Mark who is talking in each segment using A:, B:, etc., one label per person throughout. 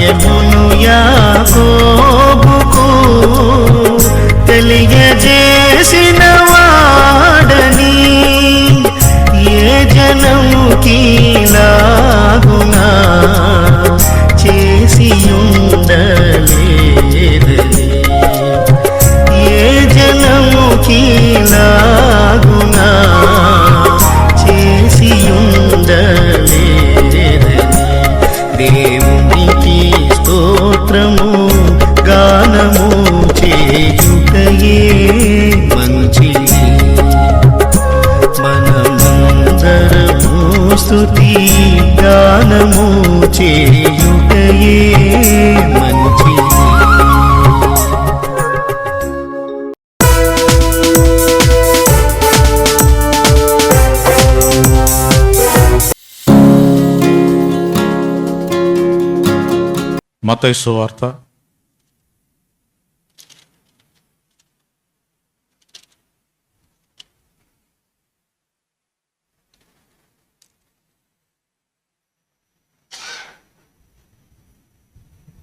A: వాక్యమును యాకోబుకు తెలియజేసిన వాడని ఏ జనముకిలాగునా చేసియుండలేదని, ఏ జనముకిలాగునా చేసియుండలేదని. దేవునికి స్తోత్రము గానము చేయుటయే మంచిది. మనమందరము స్తుతి గానము చేయుటయే మంచిది.
B: మత్తయి సువార్త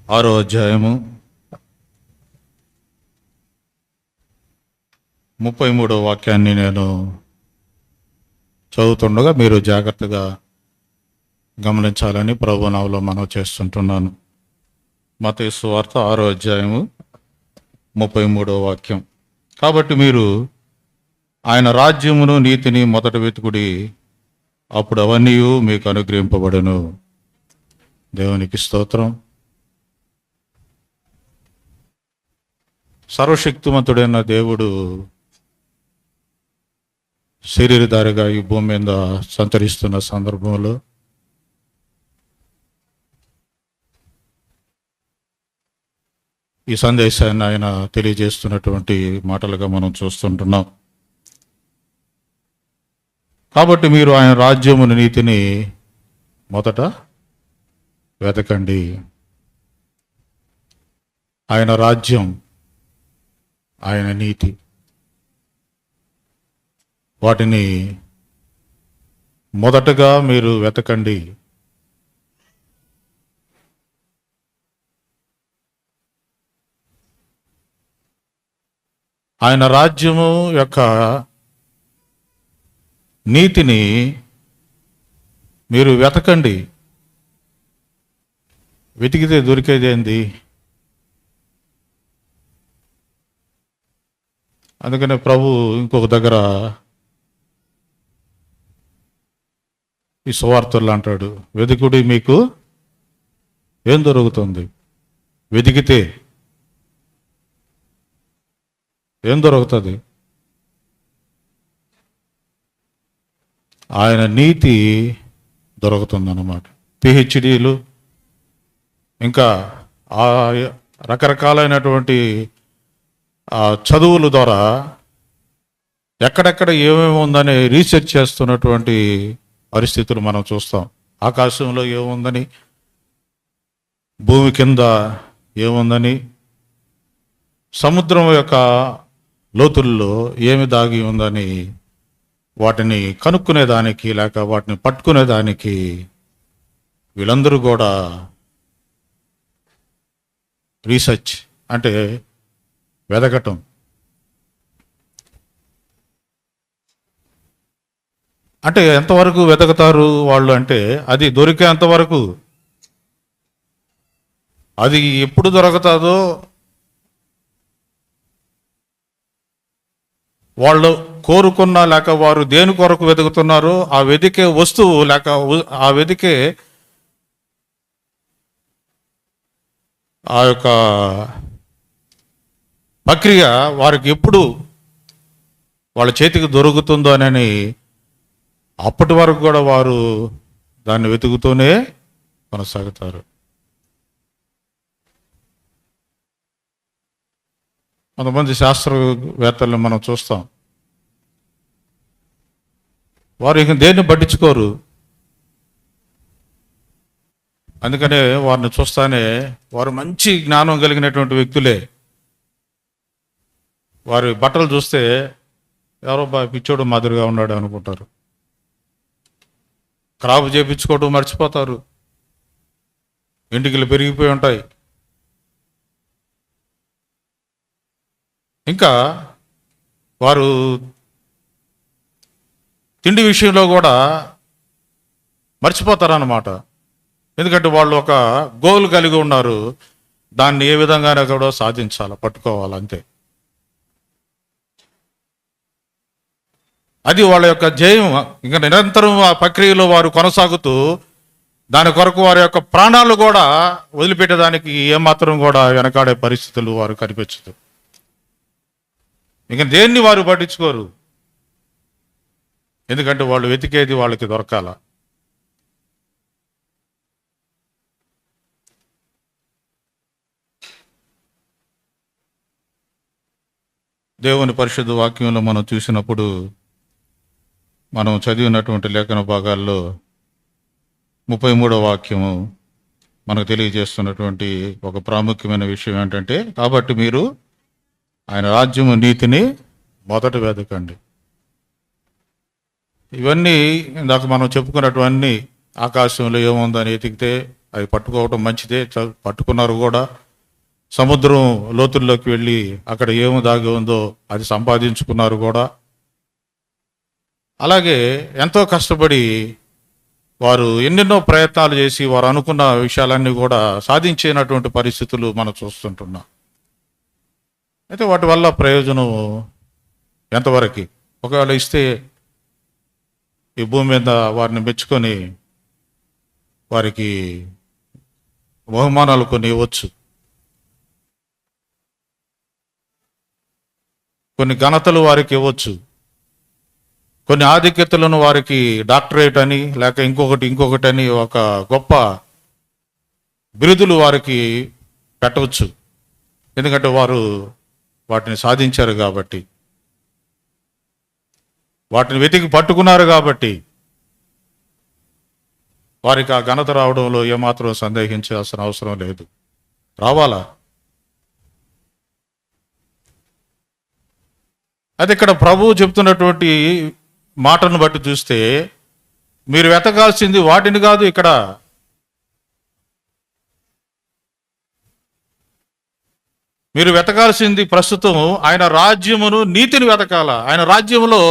B: 6వ అధ్యాయము 33వ వాక్యాన్ని నేను చదువుతుండగా మీరు జాగ్రత్తగా గమనించాలని ప్రభు నామములో మనవి చేస్తుంటున్నాను. మత్తయి సువార్త 6వ అధ్యాయము 33వ వాక్యం. కాబట్టి మీరు ఆయన రాజ్యమును నీతిని మొదట వెతుకుడి, అప్పుడు అవన్నీ మీకు అనుగ్రహింపబడును. దేవునికి స్తోత్రం. సర్వశక్తిమంతుడైన దేవుడు శరీరధారిగా ఈ భూమి మీద సంచరిస్తున్న సందర్భంలో ఈ సందేశాన్ని ఆయన తెలియజేస్తున్నటువంటి మాటలుగా మనం చూస్తుంటున్నాం. కాబట్టి మీరు ఆయన రాజ్యమును నీతిని మొదట వెతకండి. ఆయన రాజ్యం, ఆయన నీతి, వాటిని మొదటగా మీరు వెతకండి. ఆయన రాజ్యము యొక్క నీతిని మీరు వెతకండి. వెతికితే దొరికేది ఏంది? అందుకనే ప్రభు ఇంకొక దగ్గర ఈ సువార్తల్లో అంటాడు, వెతుకుడి మీకు ఏం దొరుకుతుంది? వెతికితే ఏం దొరుకుతుంది? ఆయన నీతి దొరుకుతుందన్నమాట. పిహెచ్డీలు ఇంకా రకరకాలైనటువంటి చదువుల ద్వారా ఎక్కడెక్కడ ఏమేమి ఉందని రీసెర్చ్ చేస్తున్నటువంటి పరిస్థితులు మనం చూస్తాం. ఆకాశంలో ఏముందని, భూమి కింద ఏముందని, సముద్రం యొక్క లోతుల్లో ఏమి దాగి ఉందని వాటిని కనుక్కునేదానికి లేక వాటిని పట్టుకునేదానికి వీళ్ళందరూ కూడా రీసెర్చ్ అంటే వెదకటం. అంటే ఎంతవరకు వెతకతారు వాళ్ళు అంటే అది దొరికేంతవరకు. అది ఎప్పుడు దొరుకుతుందో వాళ్ళు కోరుకున్నా లేక వారు దేని కొరకు వెతుకుతున్నారో ఆ వెతికే వస్తువు లేక ఆ వెతికే ఆ యొక్క ప్రక్రియ వారికి ఎప్పుడు వాళ్ళ చేతికి దొరుకుతుందో అని అప్పటి వరకు కూడా వారు దాన్ని వెతుకుతూనే కొనసాగుతారు. కొంతమంది శాస్త్రవేత్తలను మనం చూస్తాం, వారు ఇక దేన్ని పట్టించుకోరు. అందుకనే వారిని చూస్తానే వారు మంచి జ్ఞానం కలిగినటువంటి వ్యక్తులే. వారి బట్టలు చూస్తే ఎవరో పిచ్చోడు మాదిరిగా ఉన్నాడు అనుకుంటారు. క్రాప్ చేయించుకోవడం మర్చిపోతారు. ఎంటికలు పెరిగిపోయి ఉంటాయి. ఇంకా వారు తిండి విషయంలో కూడా మర్చిపోతారన్నమాట. ఎందుకంటే వాళ్ళు ఒక గోల్ కలిగి ఉన్నారు, దాన్ని ఏ విధంగానే కూడా సాధించాలి, పట్టుకోవాలి, అంతే. అది వాళ్ళ యొక్క ధ్యేయం. ఇంకా నిరంతరం ఆ ప్రక్రియలో వారు కొనసాగుతూ దాని కొరకు వారి యొక్క ప్రాణాలు కూడా వదిలిపెట్టడానికి ఏమాత్రం కూడా వెనకాడే పరిస్థితులు వారు కనిపించదు. ఇంకా దేన్ని వారు పట్టించుకోరు, ఎందుకంటే వాళ్ళు వెతికేది వాళ్ళకి దొరకాల. దేవుని పరిశుద్ధ వాక్యంలో మనం చూసినప్పుడు, మనం చదివినటువంటి లేఖన భాగాల్లో 33వ వాక్యము మనకు తెలియజేస్తున్నటువంటి ఒక ప్రాముఖ్యమైన విషయం ఏంటంటే, కాబట్టి మీరు ఆయన రాజ్యము నీతిని మొదట వెతకండి. ఇవన్నీ ఇందాక మనం చెప్పుకున్నటువన్నీ ఆకాశంలో ఏముందని ఎతికితే అవి పట్టుకోవడం మంచిదే, పట్టుకున్నారు కూడా. సముద్రం లోతుల్లోకి వెళ్ళి అక్కడ ఏమి దాగి ఉందో అది సంపాదించుకున్నారు కూడా. అలాగే ఎంతో కష్టపడి వారు ఎన్నెన్నో ప్రయత్నాలు చేసి వారు అనుకున్న విషయాలన్నీ కూడా సాధించినటువంటి పరిస్థితులు మనం చూస్తుంటున్నాం. అయితే వాటి వల్ల ప్రయోజనం ఎంతవరకు? ఒకవేళ ఇస్తే ఈ భూమి మీద వారిని మెచ్చుకొని వారికి బహుమానాలు కొన్ని ఇవ్వచ్చు, కొన్ని ఘనతలు వారికి ఇవ్వచ్చు, కొన్ని ఆధిక్యతలను వారికి డాక్టరేట్ అని లేక ఇంకొకటి అని ఒక గొప్ప బిరుదులు వారికి పెట్టవచ్చు. ఎందుకంటే వారు వాటిని సాధించారు కాబట్టి, వాటిని వెతికి పట్టుకున్నారు కాబట్టి వారికి ఆ ఘనత రావడంలో ఏమాత్రం సందేహించాల్సిన అవసరం లేదు. రావాలా? అది ఇక్కడ ప్రభువు చెప్తున్నటువంటి మాటను బట్టి చూస్తే, మీరు వెతకాల్సింది వాటిని కాదు, ఇక్కడ మీరు వెతకాల్సింది ప్రస్తుతం ఆయన రాజ్యమును నీతిని వెతకాల. ఆయన రాజ్యములో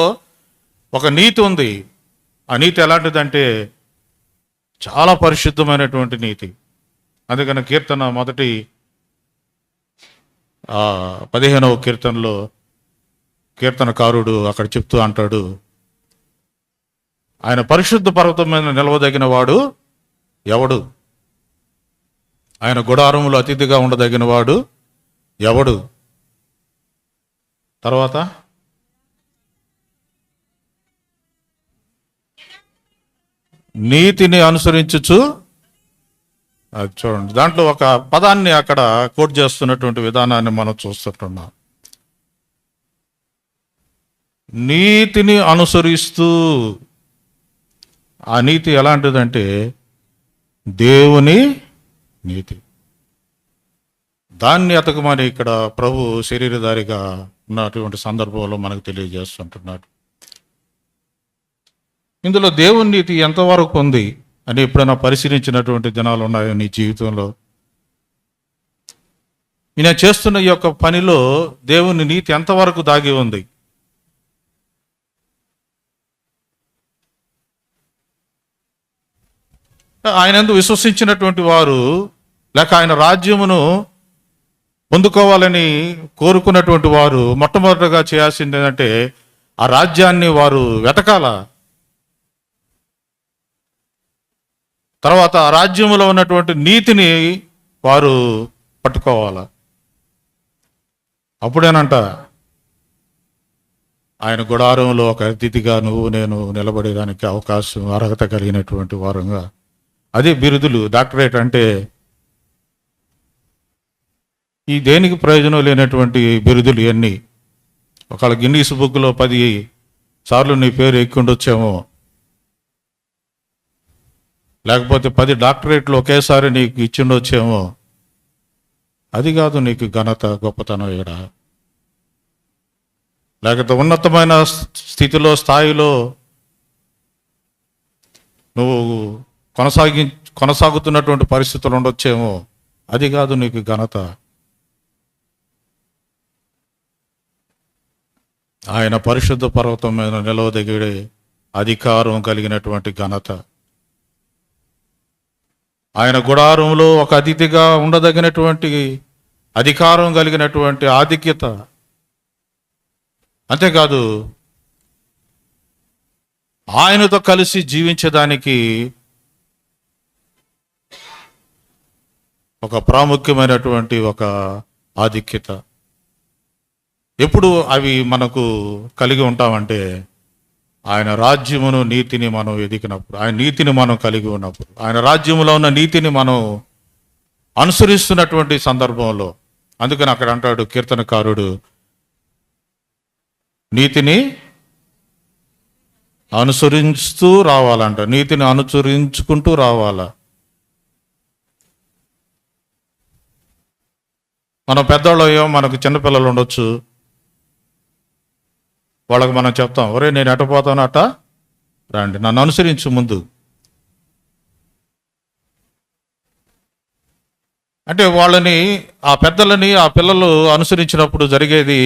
B: ఒక నీతి ఉంది. ఆ నీతి ఎలాంటిదంటే చాలా పరిశుద్ధమైనటువంటి నీతి. అందుకని కీర్తన మొదటి 15వ కీర్తనలో కీర్తనకారుడు అక్కడ చెప్తూ అంటాడు, ఆయన పరిశుద్ధ పర్వతం మీద నిలవదగిన వాడు ఎవడు? ఆయన గుడారములో అతిథిగా ఉండదగిన వాడు ఎవడు? తర్వాత నీతిని అనుసరించుచు, అది చూడండి, దాంట్లో ఒక పదాన్ని అక్కడ కోట్ చేస్తున్నటువంటి విధానాన్ని మనం చూస్తుంటున్నాం. నీతిని అనుసరిస్తూ, ఆ నీతి ఎలాంటిదంటే దేవుని నీతి. దాన్ని ఎతకమని ఇక్కడ ప్రభు శరీరధారిగా ఉన్నటువంటి సందర్భంలో మనకు తెలియజేస్తుంటున్నాడు. ఇందులో దేవుని నీతి ఎంతవరకు ఉంది అని ఎప్పుడైనా పరిశీలించినటువంటి దినాలు ఉన్నాయో నీ జీవితంలో? ఈయన చేస్తున్న ఈ యొక్క పనిలో దేవుని నీతి ఎంతవరకు దాగి ఉంది? ఆయనందు విశ్వసించినటువంటి వారు లేక ఆయన రాజ్యమును పొందుకోవాలని కోరుకున్నటువంటి వారు మొట్టమొదటిగా చేయాల్సింది ఏంటంటే ఆ రాజ్యాన్ని వారు వెతకాల. తర్వాత ఆ రాజ్యములో ఉన్నటువంటి నీతిని వారు పట్టుకోవాల. అప్పుడేనంట ఆయన గుడారంలో ఒక అతిథిగా నువ్వు నేను నిలబడేదానికి అవకాశం, అర్హత కలిగినటువంటి వారంగా. అదే బిరుదులు, డాక్టరేట్ అంటే ఈ దేనికి ప్రయోజనం లేనటువంటి బిరుదులు ఇవన్నీ. ఒకవేళ గిన్నీస్ బుక్లో 10 సార్లు నీ పేరు ఎక్కిండొచ్చేమో, లేకపోతే 10 డాక్టరేట్లు ఒకేసారి నీకు ఇచ్చిండొచ్చేమో. అది కాదు నీకు ఘనత, గొప్పతనం ఈడ. లేకపోతే ఉన్నతమైన స్థితిలో, స్థాయిలో నువ్వు కొనసాగుతున్నటువంటి పరిస్థితులు ఉండొచ్చేమో, అది కాదు నీకు ఘనత. ఆయన పరిశుద్ధ పర్వతం మీద నిలవదగిడే అధికారం కలిగినటువంటి ఘనత, ఆయన గుడారంలో ఒక అతిథిగా ఉండదగినటువంటి అధికారం కలిగినటువంటి ఆధిక్యత. అంతేకాదు, ఆయనతో కలిసి జీవించడానికి ఒక ప్రాముఖ్యమైనటువంటి ఒక ఆధిక్యత. ఎప్పుడు అవి మనకు కలిగి ఉంటామంటే, ఆయన రాజ్యమును నీతిని మనం ఎదిగినప్పుడు, ఆయన నీతిని మనం కలిగి ఉన్నప్పుడు, ఆయన రాజ్యములో ఉన్న నీతిని మనం అనుసరిస్తున్నటువంటి సందర్భంలో. అందుకని అక్కడ అంటాడు కీర్తనకారుడు, నీతిని అనుసరిస్తూ రావాలంట, నీతిని అనుసరించుకుంటూ రావాలా. మనం పెద్దవాళ్ళు ఏమో, మనకు చిన్నపిల్లలు ఉండొచ్చు, వాళ్ళకి మనం చెప్తాం, ఒరే నేను ఎట పోతాను అట రండి, నన్ను అనుసరించు ముందు. అంటే వాళ్ళని, ఆ పెద్దలని ఆ పిల్లలు అనుసరించినప్పుడు జరిగేది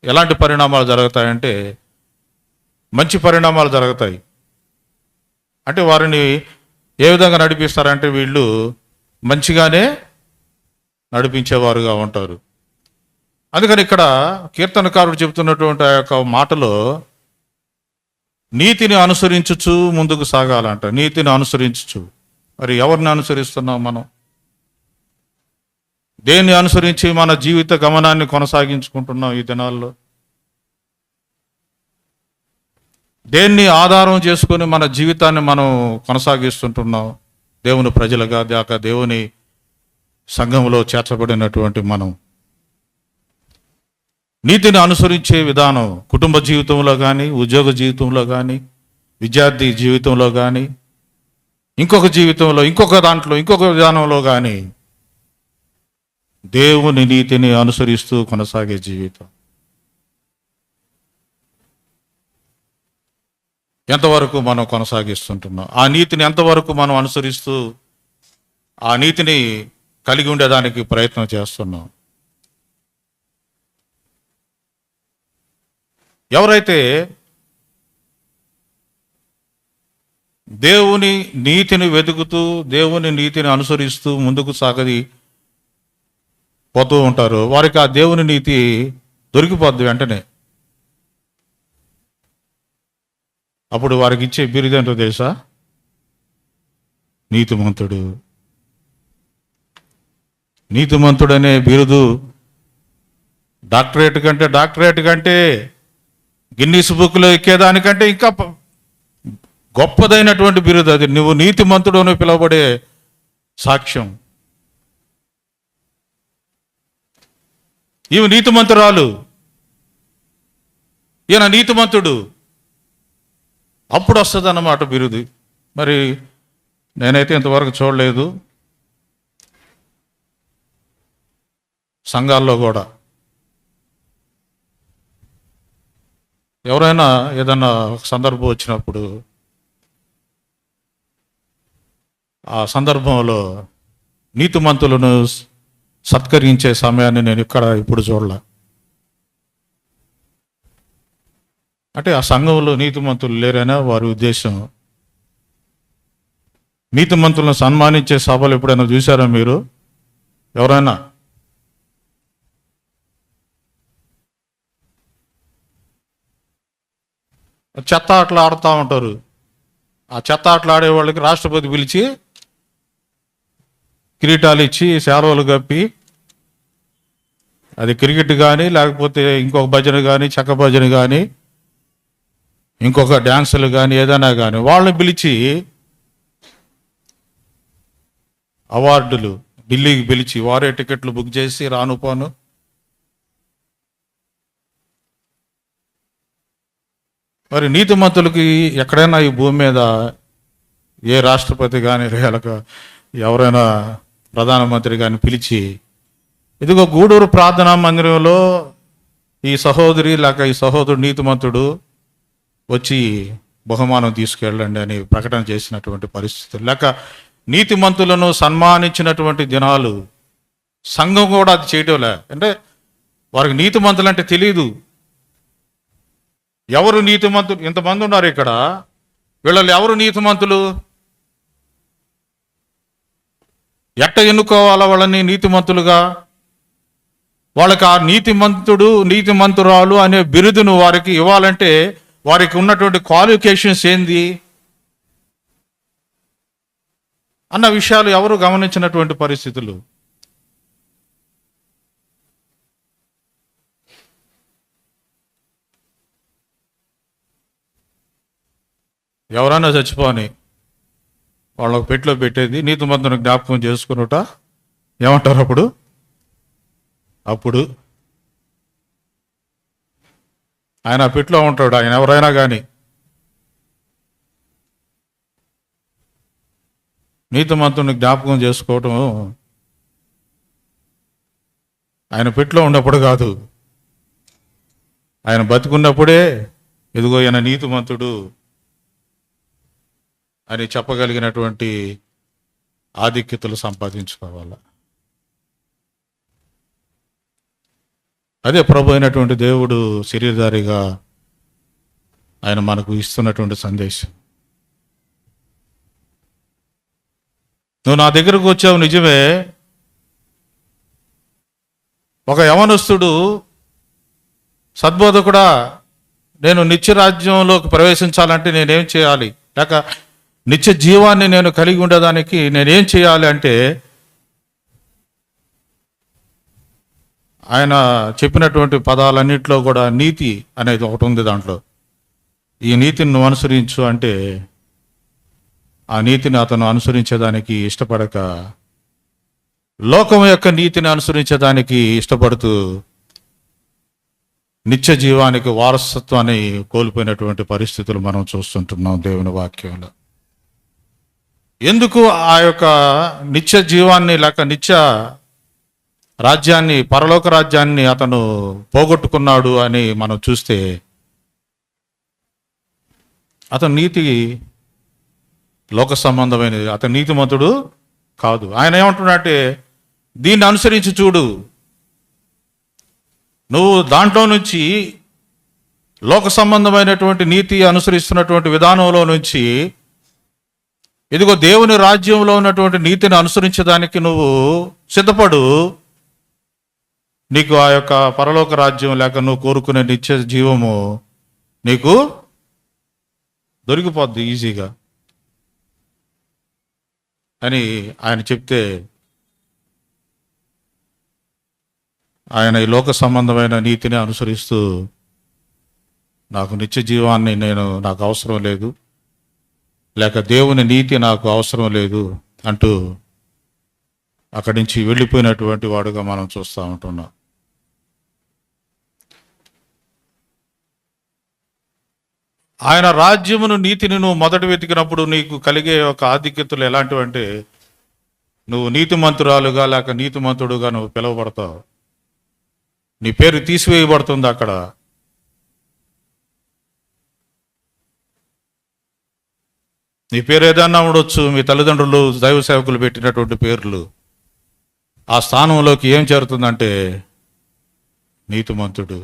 B: ఎలాంటి పరిణామాలు జరుగుతాయంటే, మంచి పరిణామాలు జరుగుతాయి. అంటే వారిని ఏ విధంగా నడిపిస్తారంటే, వీళ్ళు మంచిగానే నడిపించేవారుగా ఉంటారు. అందుకని ఇక్కడ కీర్తనకారుడు చెబుతున్నటువంటి ఆ యొక్క మాటలో నీతిని అనుసరించుచు ముందుకు సాగాలంట, నీతిని అనుసరించుచు. మరి ఎవరిని అనుసరిస్తున్నాం మనం? దేన్ని అనుసరించి మన జీవిత గమనాన్ని కొనసాగించుకుంటున్నాం ఈ దినాల్లో? దేన్ని ఆధారం చేసుకొని మన జీవితాన్ని మనం కొనసాగిస్తుంటున్నాం? దేవుని ప్రజలుగా, దేవుని సంఘంలో చేర్చబడినటువంటి మనం నీతిని అనుసరించే విధానం కుటుంబ జీవితంలో కానీ, ఉద్యోగ జీవితంలో కానీ, విద్యార్థి జీవితంలో కానీ, ఇంకొక జీవితంలో, ఇంకొక దాంట్లో, ఇంకొక విధానంలో కానీ దేవుని నీతిని అనుసరిస్తూ కొనసాగే జీవితం. ఎంతవరకు మనం కొనసాగిస్తుంటున్నాం? ఆ నీతిని ఎంతవరకు మనం అనుసరిస్తూ ఆ నీతిని కలిగి ఉండేదానికి ప్రయత్నం చేస్తున్నాం? ఎవరైతే దేవుని నీతిని వెతుకుతూ, దేవుని నీతిని అనుసరిస్తూ ముందుకు సాగది పోతూ ఉంటారో, వారికి ఆ దేవుని నీతి దొరికిపోద్ది వెంటనే. అప్పుడు వారికి ఇచ్చే బిరుదేంటో తెలుసా? నీతిమంతుడు. నీతిమంతుడనే బిరుదు డాక్టరేట్ కంటే గిన్నీస్ బుక్లో ఎక్కేదానికంటే ఇంకా గొప్పదైనటువంటి బిరుదు అది. నువ్వు నీతిమంతుడు అని పిలువబడే సాక్ష్యం. ఈమె నీతిమంతురాలు, ఈయన నీతిమంతుడు, అప్పుడు వస్తుంది అన్నమాట బిరుదు. మరి నేనైతే ఇంతవరకు చూడలేదు సంఘాల్లో కూడా. ఎవరైనా ఏదన్నా ఒక సందర్భం వచ్చినప్పుడు ఆ సందర్భంలో నీతిమంతులను సత్కరించే సమయాన్ని నేను ఇప్పుడు చూడలే. అంటే ఆ సంఘంలో నీతిమంతులు లేరైనా వారి ఉద్దేశం. నీతిమంతులను సన్మానించే సభలు ఎప్పుడైనా చూసారా మీరు? ఎవరైనా? చెత్త ఆటలు ఆడుతూ ఉంటారు. ఆ చెత్త ఆటలు ఆడే వాళ్ళకి రాష్ట్రపతి పిలిచి కిరీటాలు ఇచ్చి శాలువలు కప్పి, అది క్రికెట్ కానీ, లేకపోతే ఇంకొక భజన కానీ, చెక్క భజన కానీ, ఇంకొక డ్యాన్సులు కానీ, ఏదైనా కానీ వాళ్ళని పిలిచి అవార్డులు ఢిల్లీకి పిలిచి వారే టికెట్లు బుక్ చేసి రానుపోను. మరి నీతిమంతులకి ఎక్కడైనా ఈ భూమి మీద ఏ రాష్ట్రపతి కానీ, లేక ఎవరైనా ప్రధానమంత్రి కానీ పిలిచి, ఇదిగో గూడూరు ప్రార్థనా మందిరంలో ఈ సహోదరి లేక ఈ సహోదరుడు నీతిమంతుడు వచ్చి బహుమానం తీసుకెళ్ళండి అని ప్రకటన చేసినటువంటి పరిస్థితులు, లేక నీతిమంతులను సన్మానించినటువంటి దినాలు. సంఘం కూడా అది చేయటంలే, అంటే వారికి నీతిమంతులు అంటే తెలియదు. ఎవరు నీతిమంతులు? ఇంతమంది ఉన్నారు ఇక్కడ, వీళ్ళలో ఎవరు నీతిమంతులు? ఎట్ట ఎన్నుకోవాలా వాళ్ళని నీతిమంతులుగా? వాళ్ళకి ఆ నీతిమంతుడు, నీతిమంతురాలు అనే బిరుదును వారికి ఇవ్వాలంటే వారికి ఉన్నటువంటి క్వాలిఫికేషన్స్ ఏంది అన్న విషయాలు ఎవరు గమనించినటువంటి పరిస్థితులు. ఎవరైనా చచ్చిపోని వాళ్ళకు పెట్టులో పెట్టేది నీతిమంతుని జ్ఞాపకం చేసుకున్నట ఏమంటారు అప్పుడు ఆయన పెట్టులో ఉంటాడు, ఆయన ఎవరైనా కానీ. నీతిమంతుని జ్ఞాపకం చేసుకోవటం ఆయన పెట్టులో ఉన్నప్పుడు కాదు, ఆయన బతికున్నప్పుడే ఇదిగో ఈయన నీతిమంతుడు అని చెప్పగలిగినటువంటి ఆధిక్యతలు సంపాదించుకోవాలి. అదే ప్రభు అయినటువంటి దేవుడు శరీరధారిగా ఆయన మనకు ఇస్తున్నటువంటి సందేశం. నువ్వు నా దగ్గరకు వచ్చావు నిజమే, ఒక యవనస్తుడు సద్బోధకుడా, నేను నిత్య రాజ్యంలోకి ప్రవేశించాలంటే నేనేం చేయాలి, లేక నిత్య జీవాన్ని నేను కలిగి ఉండడానికి నేనేం చేయాలి అంటే ఆయన చెప్పినటువంటి పదాలన్నింటిలో కూడా నీతి అనేది ఒకటి ఉంది. దాంట్లో ఈ నీతిని నువ్వు అనుసరించు అంటే ఆ నీతిని అతను అనుసరించేదానికి ఇష్టపడక లోకం యొక్క నీతిని అనుసరించేదానికి ఇష్టపడుతూ నిత్య జీవానికి వారసత్వాన్ని కోల్పోయినటువంటి పరిస్థితులు మనం చూస్తుంటున్నాం దేవుని వాక్యంలో. ఎందుకు ఆ యొక్క నిత్య జీవాన్ని లేక నిత్య రాజ్యాన్ని, పరలోక రాజ్యాన్ని అతను పోగొట్టుకున్నాడు అని మనం చూస్తే అతను నీతి లోక సంబంధమైనది, అతను నీతిమంతుడు కాదు. ఆయన ఏమంటున్నాడంటే దీన్ని అనుసరించి చూడు, నువ్వు దాంట్లో నుంచి లోక సంబంధమైనటువంటి నీతి అనుసరిస్తున్నటువంటి విధానంలో నుంచి ఇదిగో దేవుని రాజ్యంలో ఉన్నటువంటి నీతిని అనుసరించడానికి నువ్వు సిద్ధపడు, నీకు ఆ యొక్క పరలోక రాజ్యం లేక నువ్వు కోరుకునే నిత్య జీవము నీకు దొరికిపోద్ది ఈజీగా అని ఆయన చెప్తే, ఆయన ఈ లోక సంబంధమైన నీతిని అనుసరిస్తూ నాకు నిత్య జీవాన్ని నాకు అవసరం లేదు, లేక దేవుని నీతి నాకు అవసరం లేదు అంటూ అక్కడి నుంచి వెళ్ళిపోయినటువంటి వాడుగా మనం చూస్తూ ఉంటున్నాం. ఆయన రాజ్యమును నీతిని నువ్వు మొదట వెతికినప్పుడు నీకు కలిగే ఒక ఆధిక్యతలు ఎలాంటివంటే నువ్వు నీతిమంతురాలుగా లేక నీతిమంతుడుగా నువ్వు పిలువబడతావు, నీ పేరు తీసివేయబడుతుంది అక్కడ. నీ పేరు ఏదన్నా ఉండొచ్చు, మీ తల్లిదండ్రులు దైవ సేవకులు పెట్టినటువంటి పేర్లు, ఆ స్థానంలోకి ఏం చేరుతుందంటే నీతిమంతుడు.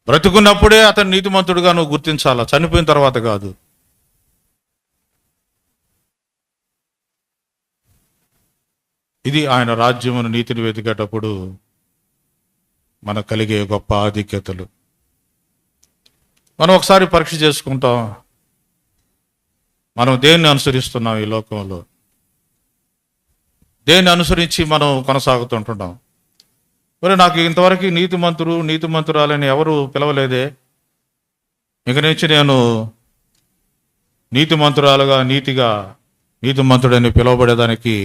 B: బ్రతుకున్నప్పుడే అతను నీతిమంతుడుగా నువ్వు గుర్తించాలా, చనిపోయిన తర్వాత కాదు. ఇది ఆయన రాజ్యమును నీతిని వెతికేటప్పుడు మనకు కలిగే గొప్ప ఆధిక్యతలు. మనం ఒకసారి పరీక్ష చేసుకుంటాం, మనం దేన్ని అనుసరిస్తున్నాం ఈ లోకంలో, దేన్ని అనుసరించి మనం కొనసాగుతుంటున్నాం. మరి నాకు ఇంతవరకు నీతిమంతురాలని ఎవరు పిలవలేదే, ఇక నుంచి నేను నీతిమంతురాలుగా నీతిమంతుడని పిలువబడేదానికి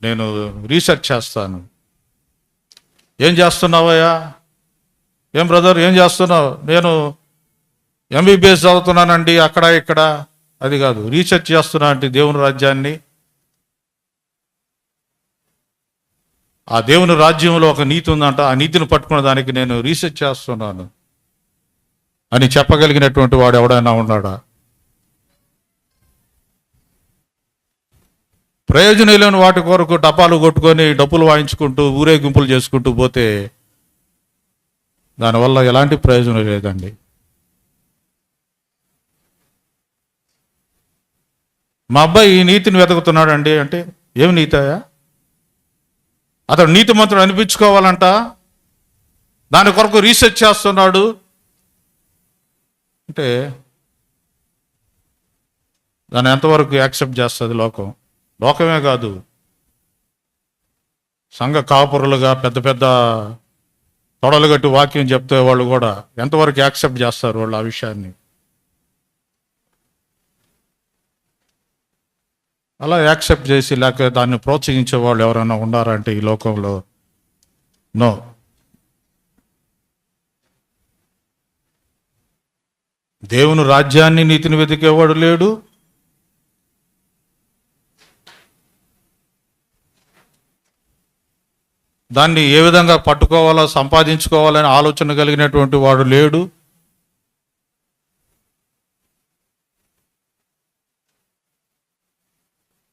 B: నేను రీసెర్చ్ చేస్తాను. ఏం చేస్తున్నావయ్యా, ఏం బ్రదర్ ఏం చేస్తున్నావు? నేను ఎంబీబీఎస్ చదువుతున్నానండి, అక్కడ ఇక్కడ, అది కాదు. రీసెర్చ్ చేస్తున్నా అంటే దేవుని రాజ్యాన్ని, ఆ దేవుని రాజ్యంలో ఒక నీతి ఉందంట, ఆ నీతిని పట్టుకున్న దానికి నేను రీసెర్చ్ చేస్తున్నాను. అని చెప్పగలిగినటువంటి వాడు ఎవడైనా ఉన్నాడా? ప్రయోజనం లేని వాటి కొరకు డబ్బాలు కొట్టుకొని డప్పులు వాయించుకుంటూ ఊరేగింపులు చేసుకుంటూ పోతే దానివల్ల ఎలాంటి ప్రయోజనం లేదండి. మా అబ్బాయి ఈ నీతిని వెతుకుతున్నాడండి అంటే ఏమి నీతయా? అతడు నీతిమంతుడు అనిపించుకోవాలంట, దాని కొరకు రీసెర్చ్ చేస్తున్నాడు అంటే దాన్ని ఎంతవరకు యాక్సెప్ట్ చేస్తుంది లోకం? లోకమే కాదు, సంఘ కాపురులుగా పెద్ద పెద్ద తొడలు కట్టి వాక్యం చెప్తే వాళ్ళు కూడా ఎంతవరకు యాక్సెప్ట్ చేస్తారు వాళ్ళు ఆ విషయాన్ని? అలా యాక్సెప్ట్ చేసి లేక దాన్ని ప్రోత్సహించే వాళ్ళు ఎవరైనా ఉన్నారంటే ఈ లోకంలో? నో. దేవుని రాజ్యాన్ని, నీతిని వెతికేవాడు లేడు. దాన్ని ఏ విధంగా పట్టుకోవాలో, సంపాదించుకోవాలని ఆలోచన కలిగినటువంటి వాడు లేడు.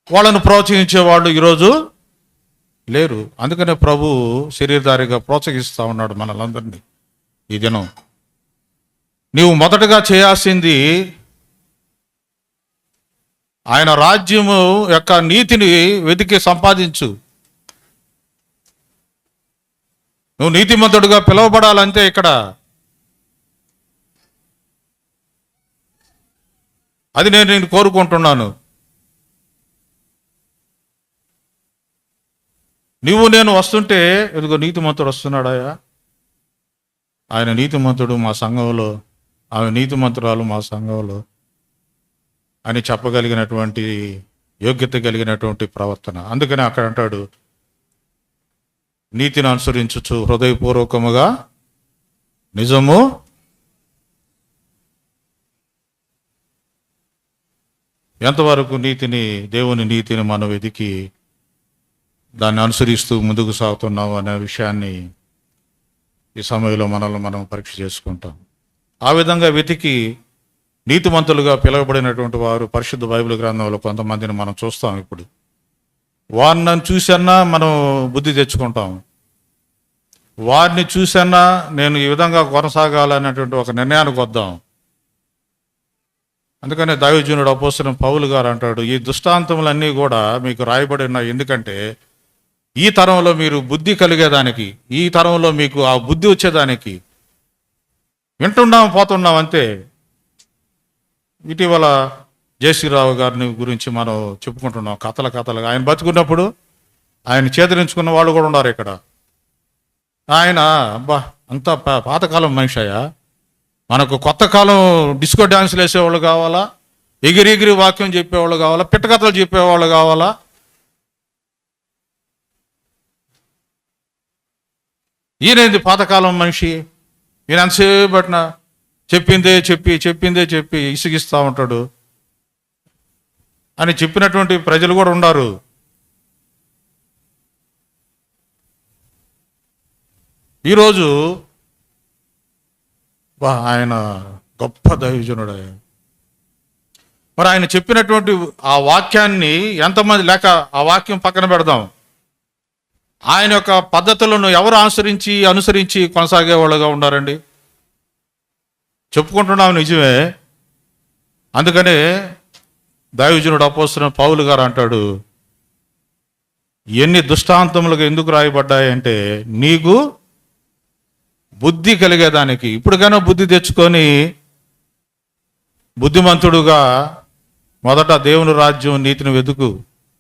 B: వాళ్ళను ప్రోత్సహించే వాళ్ళు ఈరోజు లేరు. అందుకనే ప్రభు శరీరధారిగా ప్రోత్సహిస్తూ ఉన్నాడు మనలందరినీ ఈ దినం. నీవు మొదటగా చేయాల్సింది ఆయన రాజ్యము యొక్క నీతిని వెతికి సంపాదించు. నువ్వు నీతిమంతుడుగా పిలువబడాలంటే ఇక్కడ అది నేను కోరుకుంటున్నాను. నువ్వు నేను వస్తుంటే ఇదిగో నీతిమంతుడు వస్తున్నాడాయా, ఆయన నీతిమంతుడు మా సంఘంలో, ఆమె నీతిమంతురాలు మా సంఘంలో అని చెప్పగలిగినటువంటి యోగ్యత కలిగినటువంటి ప్రవర్తన. అందుకని అక్కడ అంటాడు, నీతిని అనుసరించుచు హృదయపూర్వకముగా నిజము. ఎంతవరకు నీతిని, దేవుని నీతిని మనం వెతికి దాన్ని అనుసరిస్తూ ముందుకు సాగుతున్నాం అనే విషయాన్ని ఈ సమయంలో మనల్ని మనం పరీక్ష చేసుకుంటాం. ఆ విధంగా వెతికి నీతిమంతులుగా పిలువబడినటువంటి వారు పరిశుద్ధ బైబిల్ గ్రంథంలో కొంతమందిని మనం చూస్తాం. ఇప్పుడు వారిని చూసన్నా మనం బుద్ధి తెచ్చుకుంటాం, వారిని చూసన్నా నేను ఈ విధంగా కొనసాగాలనేటువంటి ఒక నిర్ణయానికి వద్దాం. అందుకనే దైవజనుడు అపోస్తలుడైన పౌలు గారు అంటాడు, ఈ దృష్టాంతములన్నీ కూడా మీకు రాయబడి ఉన్నాయి. ఎందుకంటే ఈ తరంలో మీరు బుద్ధి కలిగేదానికి, ఈ తరంలో మీకు ఆ బుద్ధి వచ్చేదానికి. వింటున్నాం పోతున్నాం అంతే. ఇటీవల జయశ్రీరావు గారిని గురించి మనం చెప్పుకుంటున్నాం కథలుగా. ఆయన బతుకున్నప్పుడు ఆయన చేదరించుకున్న వాళ్ళు కూడా ఉన్నారు ఇక్కడ. ఆయన అబ్బా అంతా పాతకాలం మనిషి అయ్యా, మనకు కొత్త కాలం డిస్కో డ్యాన్సులు వేసేవాళ్ళు కావాలా, ఎగిరి వాక్యం చెప్పేవాళ్ళు కావాలా, పిట్టకథలు చెప్పేవాళ్ళు కావాలా? ఈయనేంది పాతకాలం మనిషి, ఈయన ఎంతసేపు పట్టిన చెప్పిందే చెప్పి ఇసిగిస్తూ ఉంటాడు అని చెప్పినటువంటి ప్రజలు కూడా ఉన్నారు. ఈరోజు ఆయన గొప్ప దైవజనుడు. మరి ఆయన చెప్పినటువంటి ఆ వాక్యాన్ని ఎంతమంది, లేక ఆ వాక్యం పక్కన పెడదాం, ఆయన యొక్క పద్ధతులను ఎవరు అనుసరించి కొనసాగేవాళ్ళుగా ఉన్నారండి? చెప్పుకుంటున్నాం నిజమే. అందుకనే దైవజనుడు అపోస్తలుడైన పౌలు గారు అంటాడు, ఎన్ని దృష్టాంతములుగా ఎందుకు రాయబడ్డాయంటే నీకు బుద్ధి కలిగేదానికి. ఇప్పటికైనా బుద్ధి తెచ్చుకొని బుద్ధిమంతుడుగా మొదట దేవుని రాజ్యం, నీతిని వెతుకు,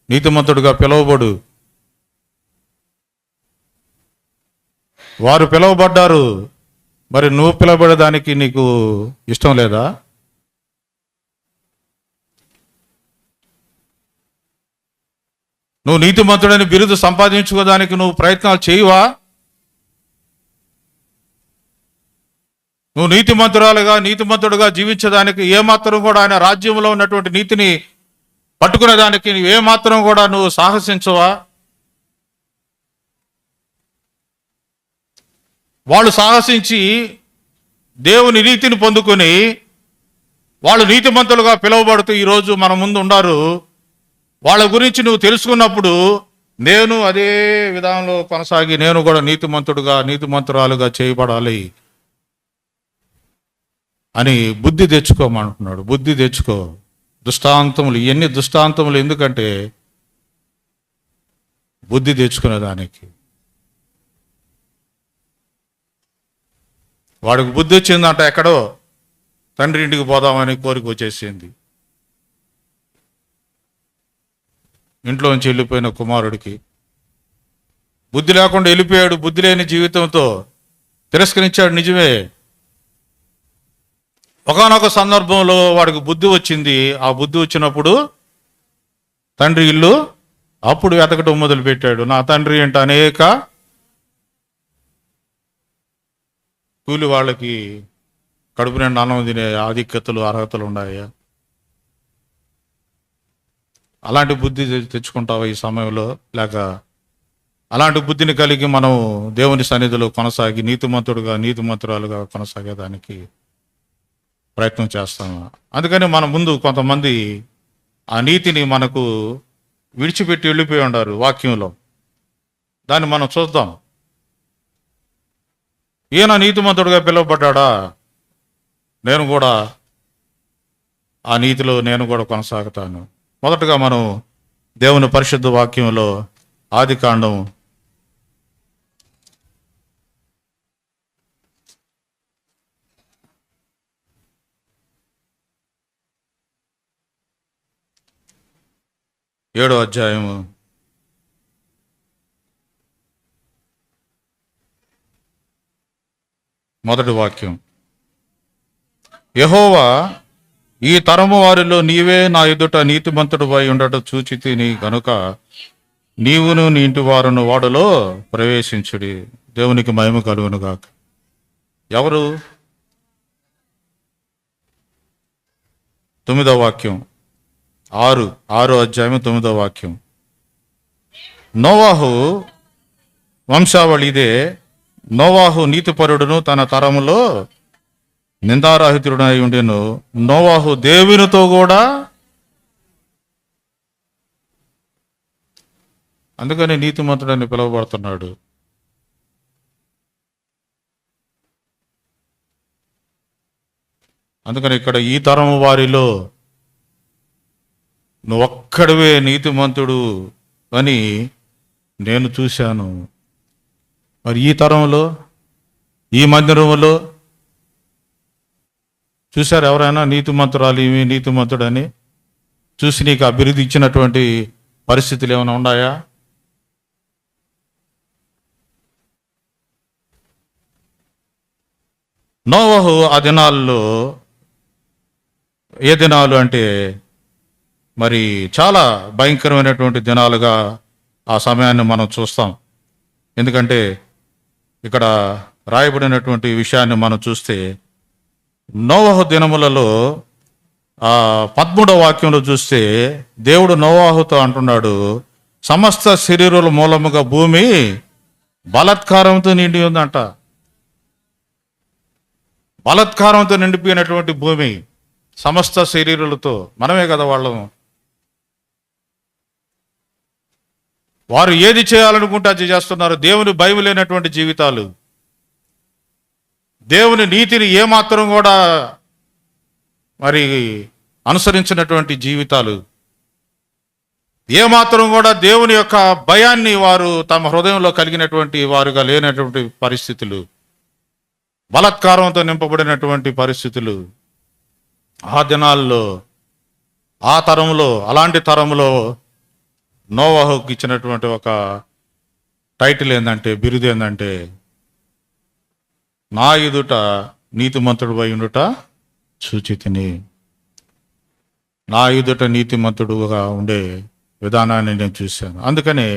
B: నీతిమంతుడుగా పిలువబడు. వారు పిలువబడ్డారు, మరి నువ్వు పిలువబడేదానికి నీకు ఇష్టం లేదా? నువ్వు నీతిమంతుడని బిరుదు సంపాదించుకోవడానికి నువ్వు ప్రయత్నాలు చేయవా? నువ్వు నీతిమంతుడుగా జీవించడానికి ఏమాత్రం కూడా ఆయన రాజ్యంలో ఉన్నటువంటి నీతిని పట్టుకునేదానికి నువ్వు ఏమాత్రం కూడా నువ్వు సాహసించవా? వాళ్ళు సాహసించి దేవుని నీతిని పొందుకొని వాళ్ళు నీతిమంతులుగా పిలువబడుతూ ఈరోజు మన ముందు ఉన్నారు. వాళ్ళ గురించి నువ్వు తెలుసుకున్నప్పుడు నేను అదే విధానంలో కొనసాగి నేను కూడా నీతిమంతుడుగా నీతిమంతురాలుగా చేయబడాలి అని బుద్ధి తెచ్చుకోమంటున్నాడు. బుద్ధి తెచ్చుకో. దృష్టాంతములు, ఇవన్నీ దృష్టాంతములు ఎందుకంటే బుద్ధి తెచ్చుకునేదానికి. వాడికి బుద్ధి వచ్చిందంట, ఎక్కడో తండ్రి ఇంటికి పోదామని కోరిక వచ్చేసింది. ఇంట్లోంచి వెళ్ళిపోయిన కుమారుడికి బుద్ధి లేకుండా వెళ్ళిపోయాడు. బుద్ధి లేని జీవితంతో తిరస్కరించాడు, నిజమే. ఒకానొక సందర్భంలో వాడికి బుద్ధి వచ్చింది. ఆ బుద్ధి వచ్చినప్పుడు తండ్రి ఇల్లు అప్పుడు వెతకటం మొదలుపెట్టాడు. నా తండ్రి ఏంట అనేక కూలి వాళ్ళకి కడుపు నిండా అన్నం తినే ఆధిక్యతలు అర్హతలు ఉన్నాయా? అలాంటి బుద్ధి తెచ్చుకుంటావా ఈ సమయంలో? లేక అలాంటి బుద్ధిని కలిగి మనం దేవుని సన్నిధిలో కొనసాగి నీతిమంతుడుగా నీతిమంతురాలుగా కొనసాగేదానికి ప్రయత్నం చేస్తాము. అందుకని మన ముందు కొంతమంది ఆ నీతిని మనకు విడిచిపెట్టి వెళ్ళిపోయి ఉన్నారు వాక్యంలో. దాన్ని మనం చూద్దాం. ఈయన నీతిమంతుడుగా పిలువబడ్డా, నేను కూడా ఆ నీతిలో నేను కూడా కొనసాగుతాను. మొదటగా మనం దేవుని పరిశుద్ధ వాక్యంలో ఆదికాండం 7వ అధ్యాయము 1వ వాక్యం. యెహోవా, ఈ తరము వారిలో నీవే నా ఎదుట నీతిమంతుడివై ఉండట చూచితిని గనుక నీవును నీ ఇంటి వారును వాడలో ప్రవేశించుడి. దేవునికి మహిమ కలుగును గాక. ఎవరు? 9వ వాక్యం, 6వ అధ్యాయం 9వ వాక్యం. నోవాహు వంశావళి ఇదే. నోవాహు నీతిపరుడును తన తరములో నిందారహితుడై ఉండెను. నోవాహు దేవునితో కూడా, అందుకని నీతిమంతుడని పిలువబడుతున్నాడు. అందుకని ఇక్కడ ఈ తరము వారిలో నువ్వొక్కడివే నీతిమంతుడు అని నేను చూశాను. మరి ఈ తరంలో, ఈ మందిరంలో చూశారు ఎవరైనా నీతిమంతురాలు ఈమె నీతిమంతుడని? చూసి నీకు అభివృద్ధి ఇచ్చినటువంటి పరిస్థితులు ఏమైనా ఉన్నాయా? నోవహు ఆ దినాల్లో, ఏ దినాలు అంటే మరి చాలా భయంకరమైనటువంటి దినాలుగా ఆ సమయాన్ని మనం చూస్తాం. ఎందుకంటే ఇక్కడ రాయబడినటువంటి విషయాన్ని మనం చూస్తే నోవహు దినములలో 13వ వాక్యంలో చూస్తే దేవుడు నోవాహుతో అంటున్నాడు, సమస్త శరీరుల మూలముగా భూమి బలాత్కారంతో నిండి ఉందంట. బలాత్కారంతో నిండిపోయినటువంటి భూమి సమస్త శరీరులతో. మనమే కదా వాళ్ళం. వారు ఏది చేయాలనుకుంటే అది చేస్తున్నారు. దేవుని భయం లేనటువంటి జీవితాలు, దేవుని నీతిని ఏమాత్రం కూడా మరి అనుసరించినటువంటి జీవితాలు, ఏమాత్రం కూడా దేవుని యొక్క భయాన్ని వారు తమ హృదయంలో కలిగినటువంటి వారుగా లేనటువంటి పరిస్థితులు, బలాత్కారంతో నింపబడినటువంటి పరిస్థితులు. ఆ దినాల్లో, ఆ తరంలో, అలాంటి తరంలో నోవాహుకి ఇచ్చినటువంటి ఒక టైటిల్ ఏంటంటే, బిరుదు ఏంటంటే, నా ఎదుట నీతిమంతుడు అయి ఉండుట చూచితిని. నా ఎదుట నీతిమంతుడుగా ఉండే విధానాన్ని నేను చూశాను. అందుకనే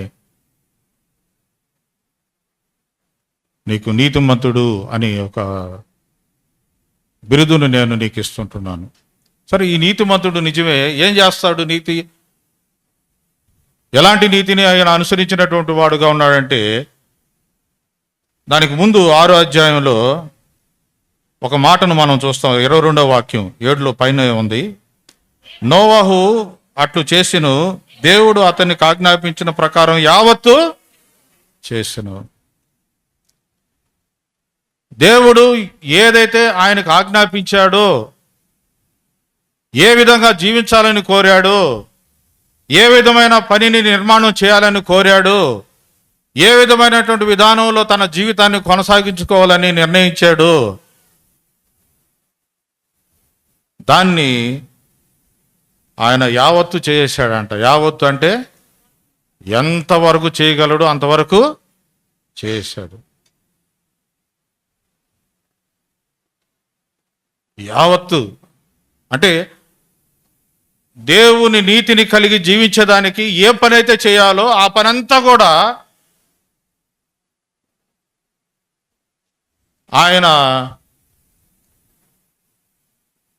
B: నీకు నీతిమంతుడు అని ఒక బిరుదును నేను నీకు ఇస్తుంటున్నాను. సరే, ఈ నీతిమంతుడు నిజమే. ఏం చేస్తాడు? నీతి, ఎలాంటి నీతిని ఆయన అనుసరించినటువంటి వాడుగా ఉన్నాడంటే, దానికి ముందు 6వ అధ్యాయంలో ఒక మాటను మనం చూస్తాం. 22వ వాక్యం 7లో పైన ఉంది. నోవహు అట్లు చేసెను, దేవుడు అతనికి ఆజ్ఞాపించిన ప్రకారం యావత్తు చేసెను. దేవుడు ఏదైతే ఆయనకు ఆజ్ఞాపించాడో, ఏ విధంగా జీవించాలని కోరాడో, ఏ విధమైన పనిని నిర్మాణం చేయాలని కోరాడు, ఏ విధమైనటువంటి విధానంలో తన జీవితాన్ని కొనసాగించుకోవాలని నిర్ణయించాడు, దాన్ని ఆయన యావత్తు చేశాడంట. యావత్తు అంటే ఎంతవరకు చేయగలడు అంతవరకు చేశాడు. యావత్తు అంటే దేవుని నీతిని కలిగి జీవించేదానికి ఏ పని అయితే చేయాలో ఆ పనంతా కూడా ఆయన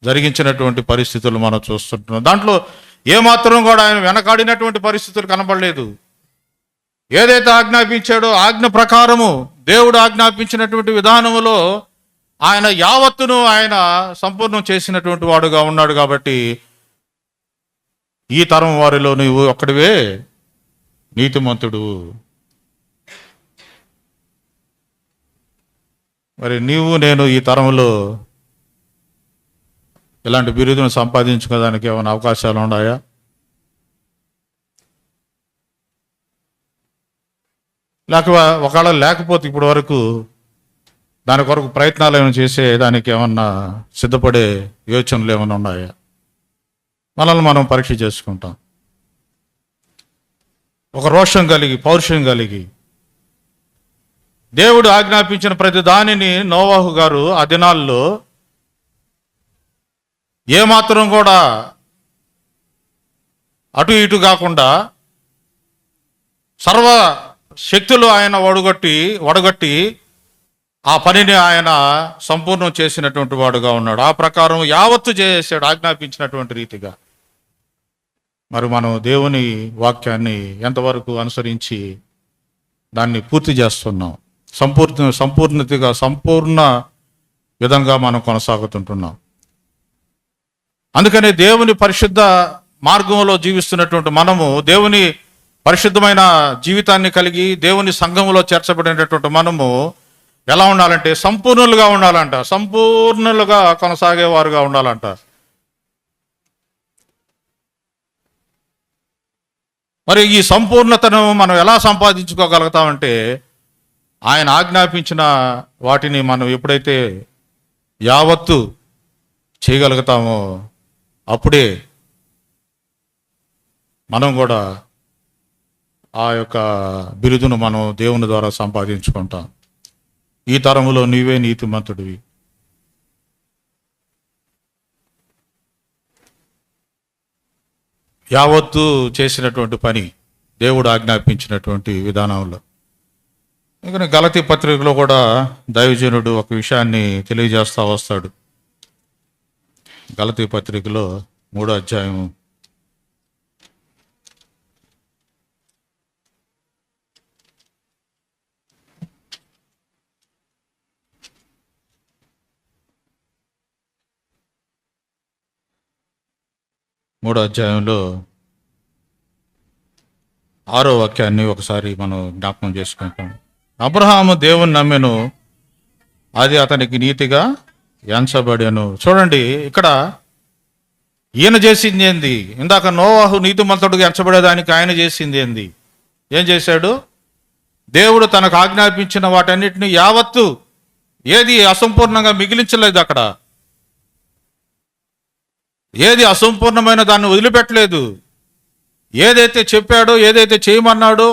B: జరిగించినటువంటి పరిస్థితులు మనం చూస్తుంటున్నాం. దాంట్లో ఏమాత్రం కూడా ఆయన వెనకాడినటువంటి పరిస్థితులు కనబడలేదు. ఏదైతే ఆజ్ఞాపించాడో ఆజ్ఞ ప్రకారము, దేవుడు ఆజ్ఞాపించినటువంటి విధానములో ఆయన యావత్తును ఆయన సంపూర్ణం చేసినటువంటి వాడుగా ఉన్నాడు. కాబట్టి ఈ తరం వారిలో నువ్వు ఒక్కడివే నీతిమంతుడు. మరి నీవు నేను ఈ తరంలో ఇలాంటి బిరుదును సంపాదించుకోవడానికి ఏమైనా అవకాశాలు ఉన్నాయా? ఒకవేళ లేకపోతే ఇప్పటి వరకు దాని కొరకు ప్రయత్నాలు ఏమైనా చేసే దానికి ఏమన్నా సిద్ధపడే యోచనలు ఏమైనా ఉన్నాయా? మనల్ని మనం పరీక్ష చేసుకుంటాం. ఒక రోషం కలిగి, పౌరుషం కలిగి దేవుడు ఆజ్ఞాపించిన ప్రతి దానిని నోవాహు గారు ఆ దినాల్లో ఏమాత్రం కూడా అటు ఇటు కాకుండా సర్వ శక్తులు ఆయన వడగట్టి ఆ పనిని ఆయన సంపూర్ణం చేసినటువంటి వాడుగా ఉన్నాడు. ఆ ప్రకారం యావత్తు చేసాడు ఆజ్ఞాపించినటువంటి రీతిగా. మరి మనం దేవుని వాక్యాన్ని ఎంతవరకు అనుసరించి దాన్ని పూర్తి చేస్తున్నాం? సంపూర్ణ విధంగా మనం కొనసాగుతుంటున్నాం. అందుకనే దేవుని పరిశుద్ధ మార్గంలో జీవిస్తున్నటువంటి మనము, దేవుని పరిశుద్ధమైన జీవితాన్ని కలిగి దేవుని సంఘములో చేర్చబడినటువంటి మనము ఎలా ఉండాలంటే సంపూర్ణులుగా ఉండాలంట. సంపూర్ణులుగా కొనసాగేవారుగా ఉండాలంట. మరి ఈ సంపూర్ణతను మనం ఎలా సంపాదించుకోగలుగుతామంటే ఆయన ఆజ్ఞాపించిన వాటిని మనం ఎప్పుడైతే యావత్తు చేయగలుగుతామో అప్పుడే మనం కూడా ఆ యొక్క బిరుదును మనం దేవుని ద్వారా సంపాదించుకుంటాం. ఈ తరములో నీవే నీతిమంతుడివి. యావత్తు చేసినటువంటి పని దేవుడు ఆజ్ఞాపించినటువంటి విధానంలో. ఇంకా గలతీ పత్రికలో కూడా దైవజనుడు ఒక విషయాన్ని తెలియజేస్తా వస్తాడు. గలతీ పత్రికలో 3వ అధ్యాయము 3వ అధ్యాయంలో 6వ వాక్యాన్ని ఒకసారి మనం జ్ఞాపకం చేసుకుంటాం. అబ్రహాము దేవుని నమ్మెను, అది అతనికి నీతిగా ఎంచబడెను. చూడండి, ఇక్కడ ఈయన చేసింది ఏంది? ఇందాక నోవాహు నీతిమంతుడుగా ఎంచబడేదానికి ఆయన చేసింది ఏంది? ఏం చేశాడు? దేవుడు తనకు ఆజ్ఞాపించిన వాటన్నిటిని యావత్తు, ఏది అసంపూర్ణంగా మిగిలించలేదు. అక్కడ ఏది అసంపూర్ణమైన దాన్ని వదిలిపెట్టలేదు. ఏదైతే చెప్పాడో, ఏదైతే చేయమన్నాడో,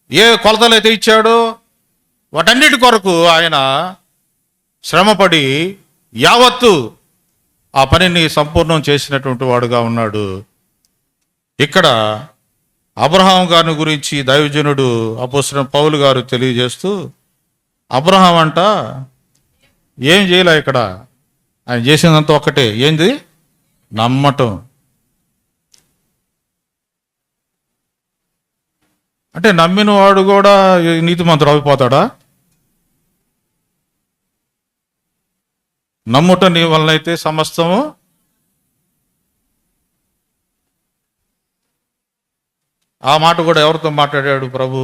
B: ఏ కొలతలైతే ఇచ్చాడో వాటన్నిటి కొరకు ఆయన శ్రమపడి యావత్తు ఆ పనిని సంపూర్ణం చేసినటువంటి వాడుగా ఉన్నాడు. ఇక్కడ అబ్రహాం గారిని గురించి దైవజనుడు అపోస్తలుడైన పౌలు గారు తెలియజేస్తూ, అబ్రహాం అంట ఏం చేయలే, ఇక్కడ ఆయన చేసినంత ఒక్కటే, ఏంది? నమ్మటం. అంటే నమ్మిన వాడు కూడా నీతిమంతుడు అయిపోతాడా? నమ్ముట నీ వలనైతే సమస్తము. ఆ మాట కూడా ఎవరితో మాట్లాడాడు ప్రభు?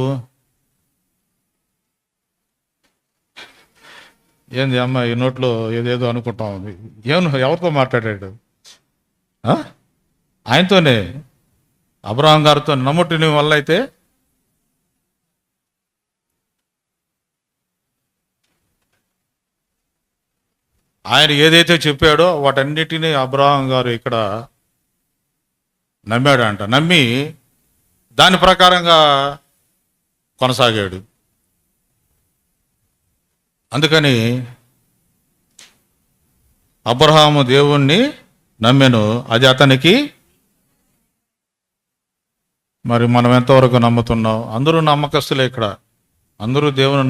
B: ఏంది అమ్మ ఈ నోట్లో ఏదేదో అనుకుంటాం, ఎవరితో మాట్లాడాడు? ఆయనతోనే, అబ్రహాం గారితో. నమ్ముట నీ వల్ల అయితే ఆయన ఏదైతే చెప్పాడో వాటన్నిటినీ అబ్రహాం గారు ఇక్కడ నమ్మాడంట. నమ్మి దాని ప్రకారంగా కొనసాగాడు. అందుకని అబ్రహాము దేవుణ్ణి నమ్మెను, అది అతనికి. మరి మనం ఎంతవరకు నమ్ముతున్నాం? అందరూ నమ్మకస్తులే ఇక్కడ. అందరూ దేవుని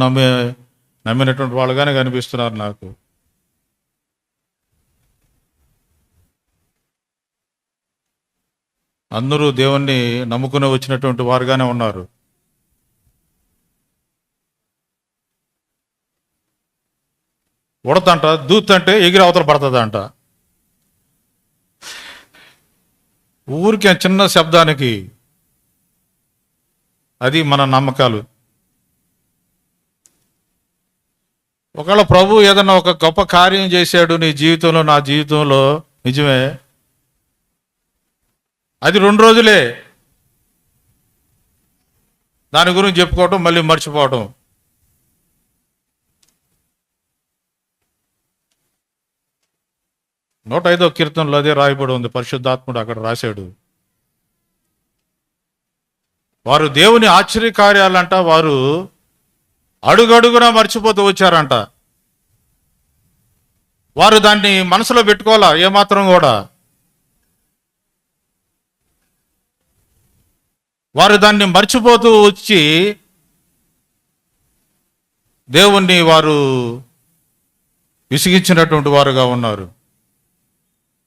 B: నమ్మినటువంటి వాళ్ళుగానే కనిపిస్తున్నారు నాకు. అందరూ దేవుణ్ణి నమ్ముకుని వచ్చినటువంటి వారుగానే ఉన్నారు. ఉడతంట, దూతంటే ఎగిరి అవతల పడుతుందంట. ఊరికే చిన్న శబ్దానికి అది మన నమ్మకాలు. ఒకవేళ ప్రభు ఏదన్నా ఒక గొప్ప కార్యం చేశాడు నీ జీవితంలో, నా జీవితంలో, నిజమే, అది 2 రోజులే. దాని గురించి చెప్పుకోవటం, మళ్ళీ మర్చిపోవటం. నూట 5వ కీర్తనలో అదే రాయబడి ఉంది. పరిశుద్ధాత్ముడు అక్కడ రాశాడు, వారు దేవుని ఆశ్చర్యకార్యాలంట వారు అడుగడుగునా మర్చిపోతూ వచ్చారంట. వారు దాన్ని మనసులో పెట్టుకోవాలా ఏమాత్రం కూడా. వారు దాన్ని మర్చిపోతూ వచ్చి దేవుణ్ణి వారు విసిగించినటువంటి వారుగా ఉన్నారు.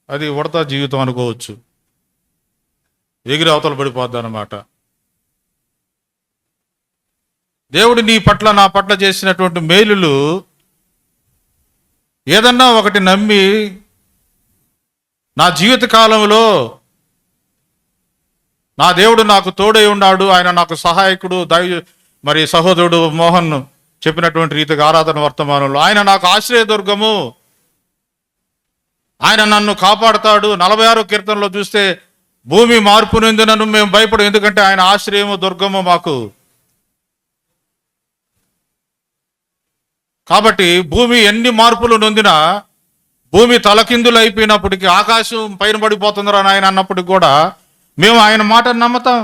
B: అది ఉడతా జీవితం అనుకోవచ్చు. ఎగిరి అవతల పడిపోద్ది అన్నమాట. దేవుడు నీ పట్ల, నా పట్ల చేసినటువంటి మేలులు ఏదన్నా ఒకటి నమ్మి నా జీవిత కాలంలో నా దేవుడు నాకు తోడై ఉన్నాడు, ఆయన నాకు సహాయకుడు, మరి సహోదరుడు మోహన్ చెప్పినటువంటి రీతిగా ఆరాధన వర్తమానంలో ఆయన నాకు ఆశ్రయదుర్గము, ఆయన నన్ను కాపాడుతాడు. 46వ కీర్తనలో చూస్తే భూమి మార్పు నొందినను మేము భయపడం, ఎందుకంటే ఆయన ఆశ్రయము దుర్గము మాకు. కాబట్టి భూమి ఎన్ని మార్పులు నొందినా, భూమి తలకిందులు అయిపోయినప్పటికీ, ఆకాశం పైన పడిపోతుందిరా ఆయన అన్నప్పటికి కూడా మేము ఆయన మాటను నమ్ముతాం.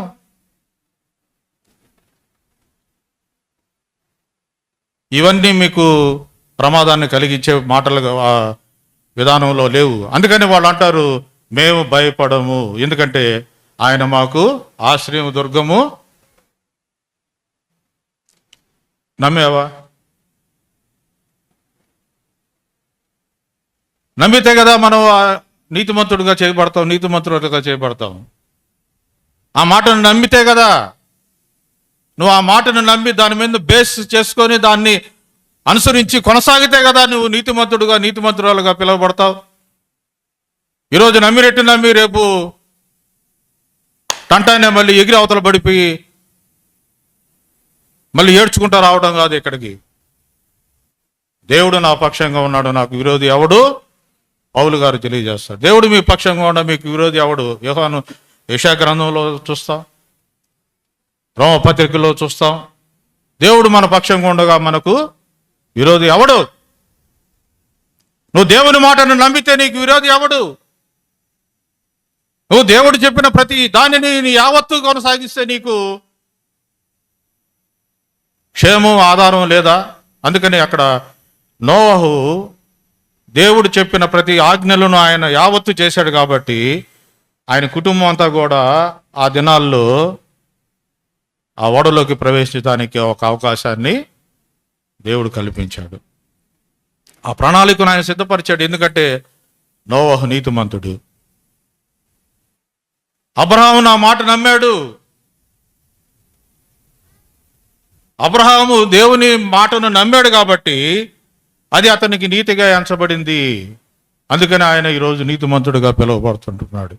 B: ఇవన్నీ మీకు ప్రమాదాన్ని కలిగించే మాటలు విధానంలో లేవు. అందుకని వాళ్ళు అంటారు మేము భయపడము, ఎందుకంటే ఆయన మాకు ఆశ్రయం దుర్గము. నమ్మేవా? నమ్మితే కదా మనం నీతిమంతుడుగా చేయబడతాం, నీతిమంతుడుగా చేయబడతాం. ఆ మాటను నమ్మితే కదా. నువ్వు ఆ మాటను నమ్మి దాని మీద బేస్ చేసుకొని దాన్ని అనుసరించి కొనసాగితే కదా నువ్వు నీతిమంతుడుగా, నీతిమంతురాలుగా పిలువబడతావు. ఈరోజు నమ్మినట్టు నమ్మి రేపు టంటానే మళ్ళీ ఎగిరి అవతల పడిపోయి మళ్ళీ ఏడ్చుకుంటా రావడం కాదు ఇక్కడికి. దేవుడు నా పక్షంగా ఉన్నాడు, నాకు విరోధి ఎవడు? పౌలు గారు తెలియజేస్తారు. దేవుడు మీ పక్షంగా ఉన్న మీకు విరోధి ఎవడు? యోహాను యెషయా గ్రంథంలో చూస్తాం, రోమపత్రికలో చూస్తాం. దేవుడు మన పక్షంగా ఉండగా మనకు విరోధి ఎవడు? నువ్వు దేవుని మాటను నమ్మితే నీకు విరోధి ఎవడు? నువ్వు దేవుడు చెప్పిన ప్రతి దానిని నీ యావత్తు కొనసాగిస్తే నీకు క్షేమం, ఆధారం లేదా? అందుకని అక్కడ నోవహు దేవుడు చెప్పిన ప్రతి ఆజ్ఞలను ఆయన యావత్తు చేశాడు కాబట్టి ఆయన కుటుంబం అంతా కూడా ఆ దినాల్లో ఆ ఓడలోకి ప్రవేశించడానికి ఒక అవకాశాన్ని దేవుడు కల్పించాడు. ఆ ప్రణాళికను ఆయన సిద్ధపరిచాడు. ఎందుకంటే నోవహు నీతిమంతుడు. అబ్రహాము నా మాట నమ్మాడు. అబ్రహాము దేవుని మాటను నమ్మాడు కాబట్టి అది అతనికి నీతిగా ఎంచబడింది. అందుకని ఆయన ఈరోజు నీతిమంతుడిగా పిలువబడుతుంటున్నాడు.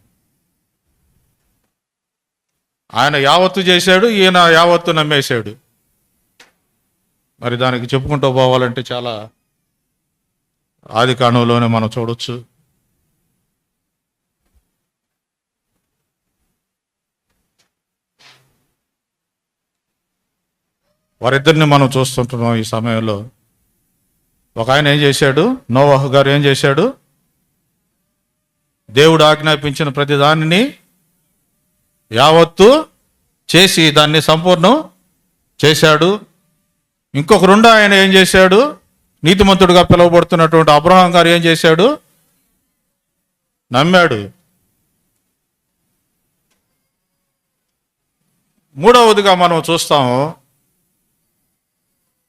B: ఆయన యావత్తు చేశాడు, ఈయన యావత్తు నమ్మేశాడు. మరి దానికి చెప్పుకుంటూ పోవాలంటే చాలా ఆది కాండంలోనే మనం చూడొచ్చు. వారిద్దరిని మనం చూస్తుంటున్నాం ఈ సమయంలో. ఒక ఆయన ఏం చేశాడు, నోవహు గారు ఏం చేశాడు, దేవుడు ఆజ్ఞాపించిన ప్రతి దానిని యావత్తు చేసి దాన్ని సంపూర్ణం చేశాడు. ఇంకొక రెండో ఆయన ఏం చేశాడు, నీతిమంతుడిగా పిలువబడుతున్నటువంటి అబ్రహాం గారు ఏం చేశాడు, నమ్మాడు. మూడవదిగా మనం చూస్తాము,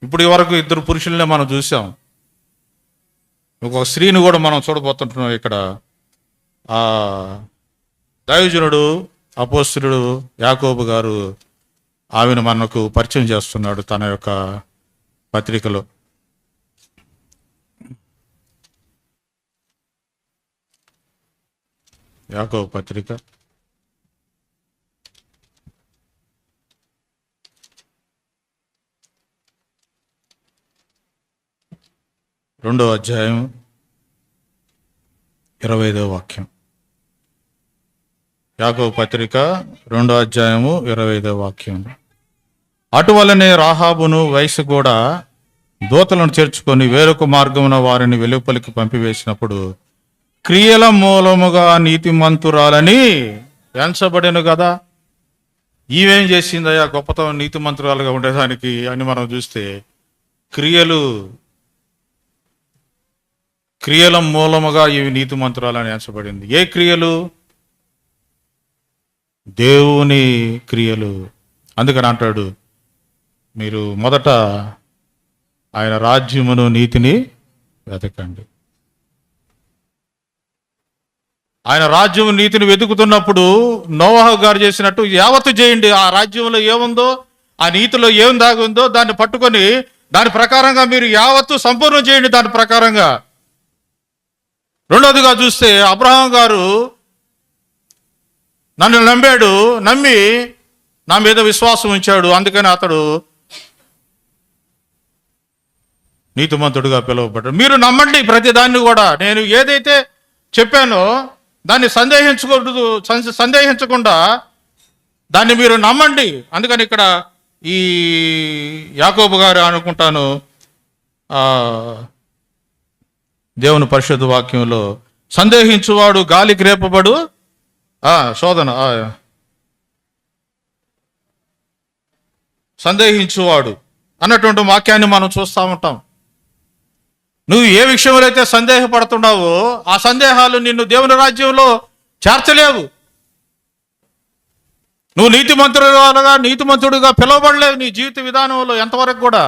B: ఇప్పుడు వరకు ఇద్దరు పురుషుల్ని మనం చూసాం, ఒక స్త్రీని కూడా మనం చూడబోతుంటున్నాం ఇక్కడ. ఆ దైవజనుడు అపోస్తలుడు యాకోబు గారు ఆమెను మనకు పరిచయం చేస్తున్నాడు తన యొక్క పత్రికలో. యాకోబు పత్రిక 2వ అధ్యాయం 25వ వాక్యం. యాకోబు పత్రిక 2వ అధ్యాయము 25వ వాక్యం. అటువలనే రాహాబును వయసు కూడా దూతలను చేర్చుకొని వేరొక మార్గమున వారిని వెలుపలికి పంపివేసినప్పుడు క్రియల మూలముగా నీతిమంతురాలని ఎంచబడెను కదా. ఈవేం చేసిందయ్యా గొప్పతనం నీతిమంతురాలుగా ఉండేదానికి అని మనం చూస్తే, క్రియల మూలముగా ఇవి నీతిమంతురాలని ఎంచబడింది. ఏ క్రియలు? దేవుని క్రియలు. అందుకని అంటాడు, మీరు మొదట ఆయన రాజ్యమును నీతిని వెతకండి. ఆయన రాజ్యము నీతిని వెతుకుతున్నప్పుడు నోవహు గారు చేసినట్టు యావత్తు చేయండి. ఆ రాజ్యంలో ఏముందో, ఆ నీతిలో ఏం దాగి ఉందో దాన్ని పట్టుకొని దాని ప్రకారంగా మీరు యావత్తు సంపూర్ణం చేయండి. దాని ప్రకారంగా. రెండవదిగా చూస్తే అబ్రహాం గారు నన్ను నమ్మి నా మీద విశ్వాసం ఉంచాడు. అందుకని అతడు నీతిమంతుడిగా పిలువబడ్డాడు. మీరు నమ్మండి ప్రతి దాన్ని కూడా. నేను ఏదైతే చెప్పానో దాన్ని సందేహించకుండా దాన్ని మీరు నమ్మండి. అందుకని ఇక్కడ ఈ యాకోబు గారు అనుకుంటాను దేవుని పరిశుద్ధ వాక్యంలో సందేహించువాడు గాలికి రేపబడు శోధన సందేహించువాడు అన్నటువంటి వాక్యాన్ని మనం చూస్తూ ఉంటాం. నువ్వు ఏ విషయంలో అయితే సందేహపడుతున్నావో ఆ సందేహాలు నిన్ను దేవుని రాజ్యంలో చేర్చలేవు. నువ్వు నీతిమంతుడిగా పిలువబడలేవు నీ జీవిత విధానంలో ఎంతవరకు కూడా.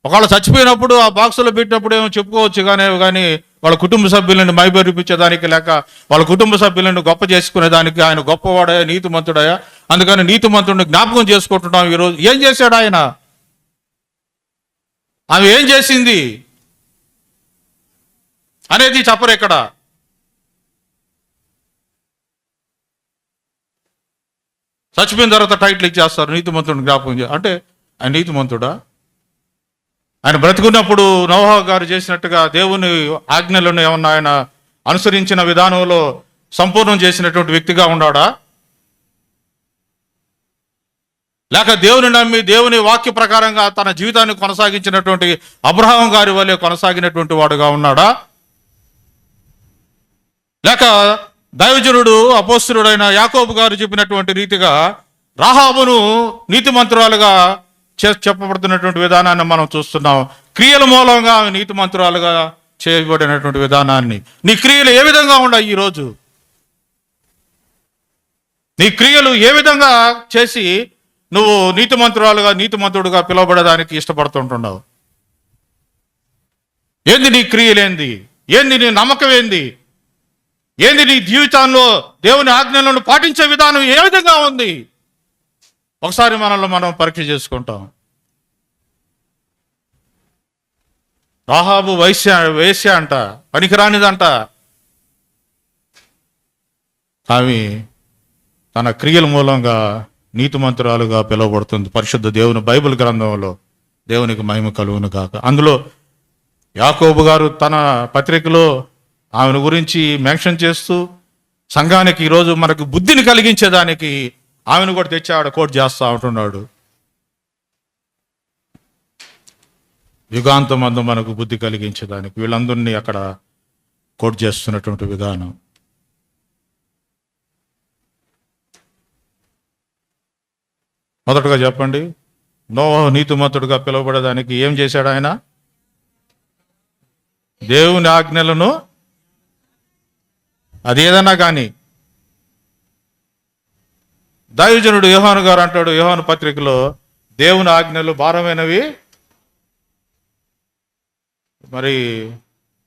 B: ఒకవేళ చచ్చిపోయినప్పుడు ఆ బాక్సులో పెట్టినప్పుడు ఏమో చెప్పుకోవచ్చు, కానీ వాళ్ళ కుటుంబ సభ్యులను మైబరిపించేదానికి, లేక వాళ్ళ కుటుంబ సభ్యులను గొప్ప చేసుకునేదానికి ఆయన గొప్పవాడయా, నీతిమంతుడయా. అందుకని నీతిమంతుడిని జ్ఞాపకం చేసుకుంటున్నాం ఈరోజు. ఏం చేశాడు ఆయన? ఆమె ఏం చేసింది అనేది చెప్పరు ఇక్కడ. చచ్చిపోయిన తర్వాత టైటిల్ ఇచ్చేస్తారు నీతిమంతుడిని జ్ఞాపకం అంటే ఆయన నీతిమంతుడా? ఆయన బ్రతుకున్నప్పుడు నోవహు గారు చేసినట్టుగా దేవుని ఆజ్ఞలను ఏమన్నా ఆయన అనుసరించిన విధానంలో సంపూర్ణం చేసినటువంటి వ్యక్తిగా ఉన్నాడా? లేక దేవుని నమ్మి దేవుని వాక్య ప్రకారంగా తన జీవితాన్ని కొనసాగించినటువంటి అబ్రహాం గారి వలె కొనసాగినటువంటి వాడుగా ఉన్నాడా? లేక దైవజనుడు అపోస్తలుడైన యాకోబు గారు చెప్పినటువంటి రీతిగా రాహాబును నీతిమంతురాలుగా చెప్పబడుతున్నటువంటి విధానాన్ని మనం చూస్తున్నాం. క్రియల మూలంగా నీతిమంతురాలుగా చేయబడినటువంటి విధానాన్ని. నీ క్రియలు ఏ విధంగా ఉన్నాయి ఈరోజు? నీ క్రియలు ఏ విధంగా చేసి నువ్వు నీతిమంతుడుగా పిలువబడడానికి ఇష్టపడుతుంటున్నావు? ఏంది నీ క్రియలేంది? ఏంది నీ నమ్మకం? ఏంది నీ జీవితంలో దేవుని ఆజ్ఞలను పాటించే విధానం ఏ విధంగా ఉంది? ఒకసారి మనల్ని మనం పరీక్ష చేసుకుంటాం. రాహాబు వేశ్య అంట, పనికిరానిదంట. ఆమె తన క్రియల మూలంగా నీతిమంతురాలుగా పిలువబడుతుంది పరిశుద్ధ దేవుని బైబిల్ గ్రంథంలో. దేవునికి మహిమ కలుగును గాక. అందులో యాకోబు గారు తన పత్రికలో ఆమెను గురించి మెన్షన్ చేస్తూ సంఘానికి ఈరోజు మనకు బుద్ధిని కలిగించేదానికి ఆమెను కూడా తెచ్చి ఆడ కోట్ చేస్తూ ఉంటున్నాడు. యుగాంతమందు మనకు బుద్ధి కలిగించేదానికి వీళ్ళందరినీ అక్కడ కోట్ చేస్తున్నటువంటి విధానం. మొదటగా చెప్పండి, నోవహు నీతిమంతుడుగా పిలువబడేదానికి ఏం చేశాడు ఆయన? దేవుని ఆజ్ఞలను, అది ఏదన్నా కానీ. దైవజనుడు యోహాను గారు అంటాడు యోహాను పత్రికలో, దేవుని ఆజ్ఞలు భారమైనవి. మరి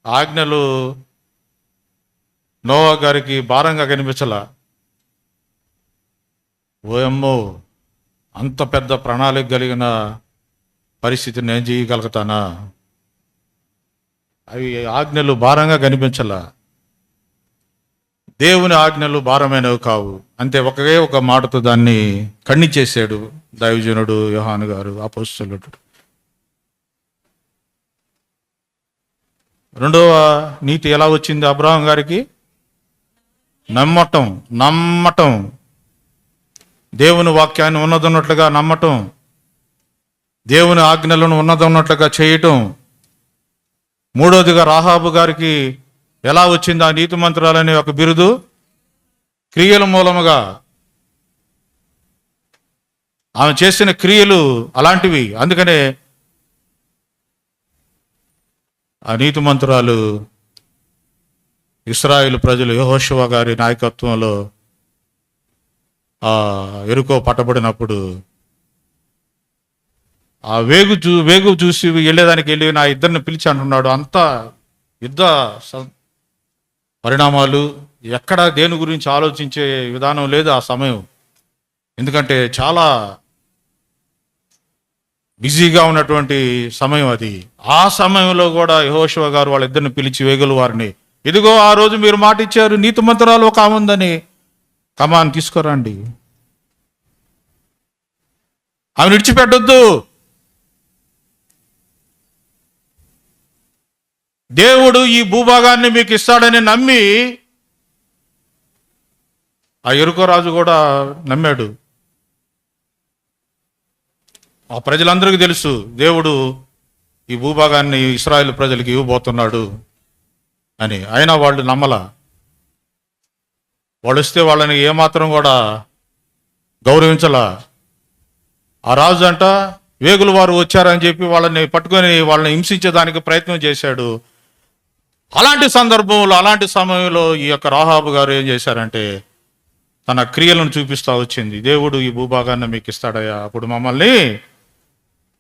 B: ఆజ్ఞలు నోవా గారికి భారంగా కనిపించలా. ఓయమ్మో, అంత పెద్ద ప్రణాళిక కలిగిన పరిస్థితిని నేను చేయగలుగుతానా? అవి ఆజ్ఞలు భారంగా కనిపించలా. దేవుని ఆజ్ఞలు భారమైనవి కావు. అంతే, ఒకే ఒక మాటతో దాన్ని ఖండించేశాడు దైవజనుడు యోహాను గారు, అపోస్తలుడు. రెండవ నీతి ఎలా వచ్చింది అబ్రహాం గారికి? నమ్మటం, దేవుని వాక్యాన్ని ఉన్నదన్నట్లుగా నమ్మటం, దేవుని ఆజ్ఞలను ఉన్నదన్నట్లుగా చేయటం. మూడోదిగా రాహాబు గారికి ఎలా వచ్చింది ఆ నీతిమంతురాలనే ఒక బిరుదు? క్రియల మూలముగా. ఆమె చేసిన క్రియలు అలాంటివి. అందుకనే ఆ నీతిమంతురాలు ఇశ్రాయేలు ప్రజలు యెహోషువ గారి నాయకత్వంలో ఆ ఎరుకో పట్టబడినప్పుడు ఆ వేగు చూసి వెళ్ళేదానికి వెళ్ళి నా ఇద్దరిని పిలిచి అంటున్నాడు. అంతా యుద్ధ పరిణామాలు, ఎక్కడ దేని గురించి ఆలోచించే విధానం లేదు ఆ సమయం. ఎందుకంటే చాలా బిజీగా ఉన్నటువంటి సమయం అది. ఆ సమయంలో కూడా యెహోషువ గారు వాళ్ళిద్దరిని పిలిచి వేగుల వారిని, ఇదిగో ఆ రోజు మీరు మాట ఇచ్చారు నీతిమంతురాలు ఒక ఆమె ఉందని, కమాన్ తీసుకురండి, ఆమెను విడిచిపెట్టొద్దు. దేవుడు ఈ భూభాగాన్ని మీకు ఇస్తాడని నమ్మి ఆ ఎరుకో రాజు కూడా నమ్మాడు. ఆ ప్రజలందరికీ తెలుసు దేవుడు ఈ భూభాగాన్ని ఇశ్రాయేలు ప్రజలకు ఇవ్వబోతున్నాడు అని. అయినా వాళ్ళు నమ్మలా. వాళ్ళు వస్తే వాళ్ళని ఏమాత్రం కూడా గౌరవించలా. ఆ రాజు అంట వేగుల వారు వచ్చారని చెప్పి వాళ్ళని పట్టుకొని వాళ్ళని హింసించేదానికి ప్రయత్నం చేశాడు. అలాంటి సందర్భంలో, అలాంటి సమయంలో ఈ యొక్క రాహాబు గారు ఏం చేశారంటే తన క్రియలను చూపిస్తూ వచ్చింది. దేవుడు ఈ భూభాగాన్ని మీకు ఇస్తాడయ్యా, అప్పుడు మమ్మల్ని,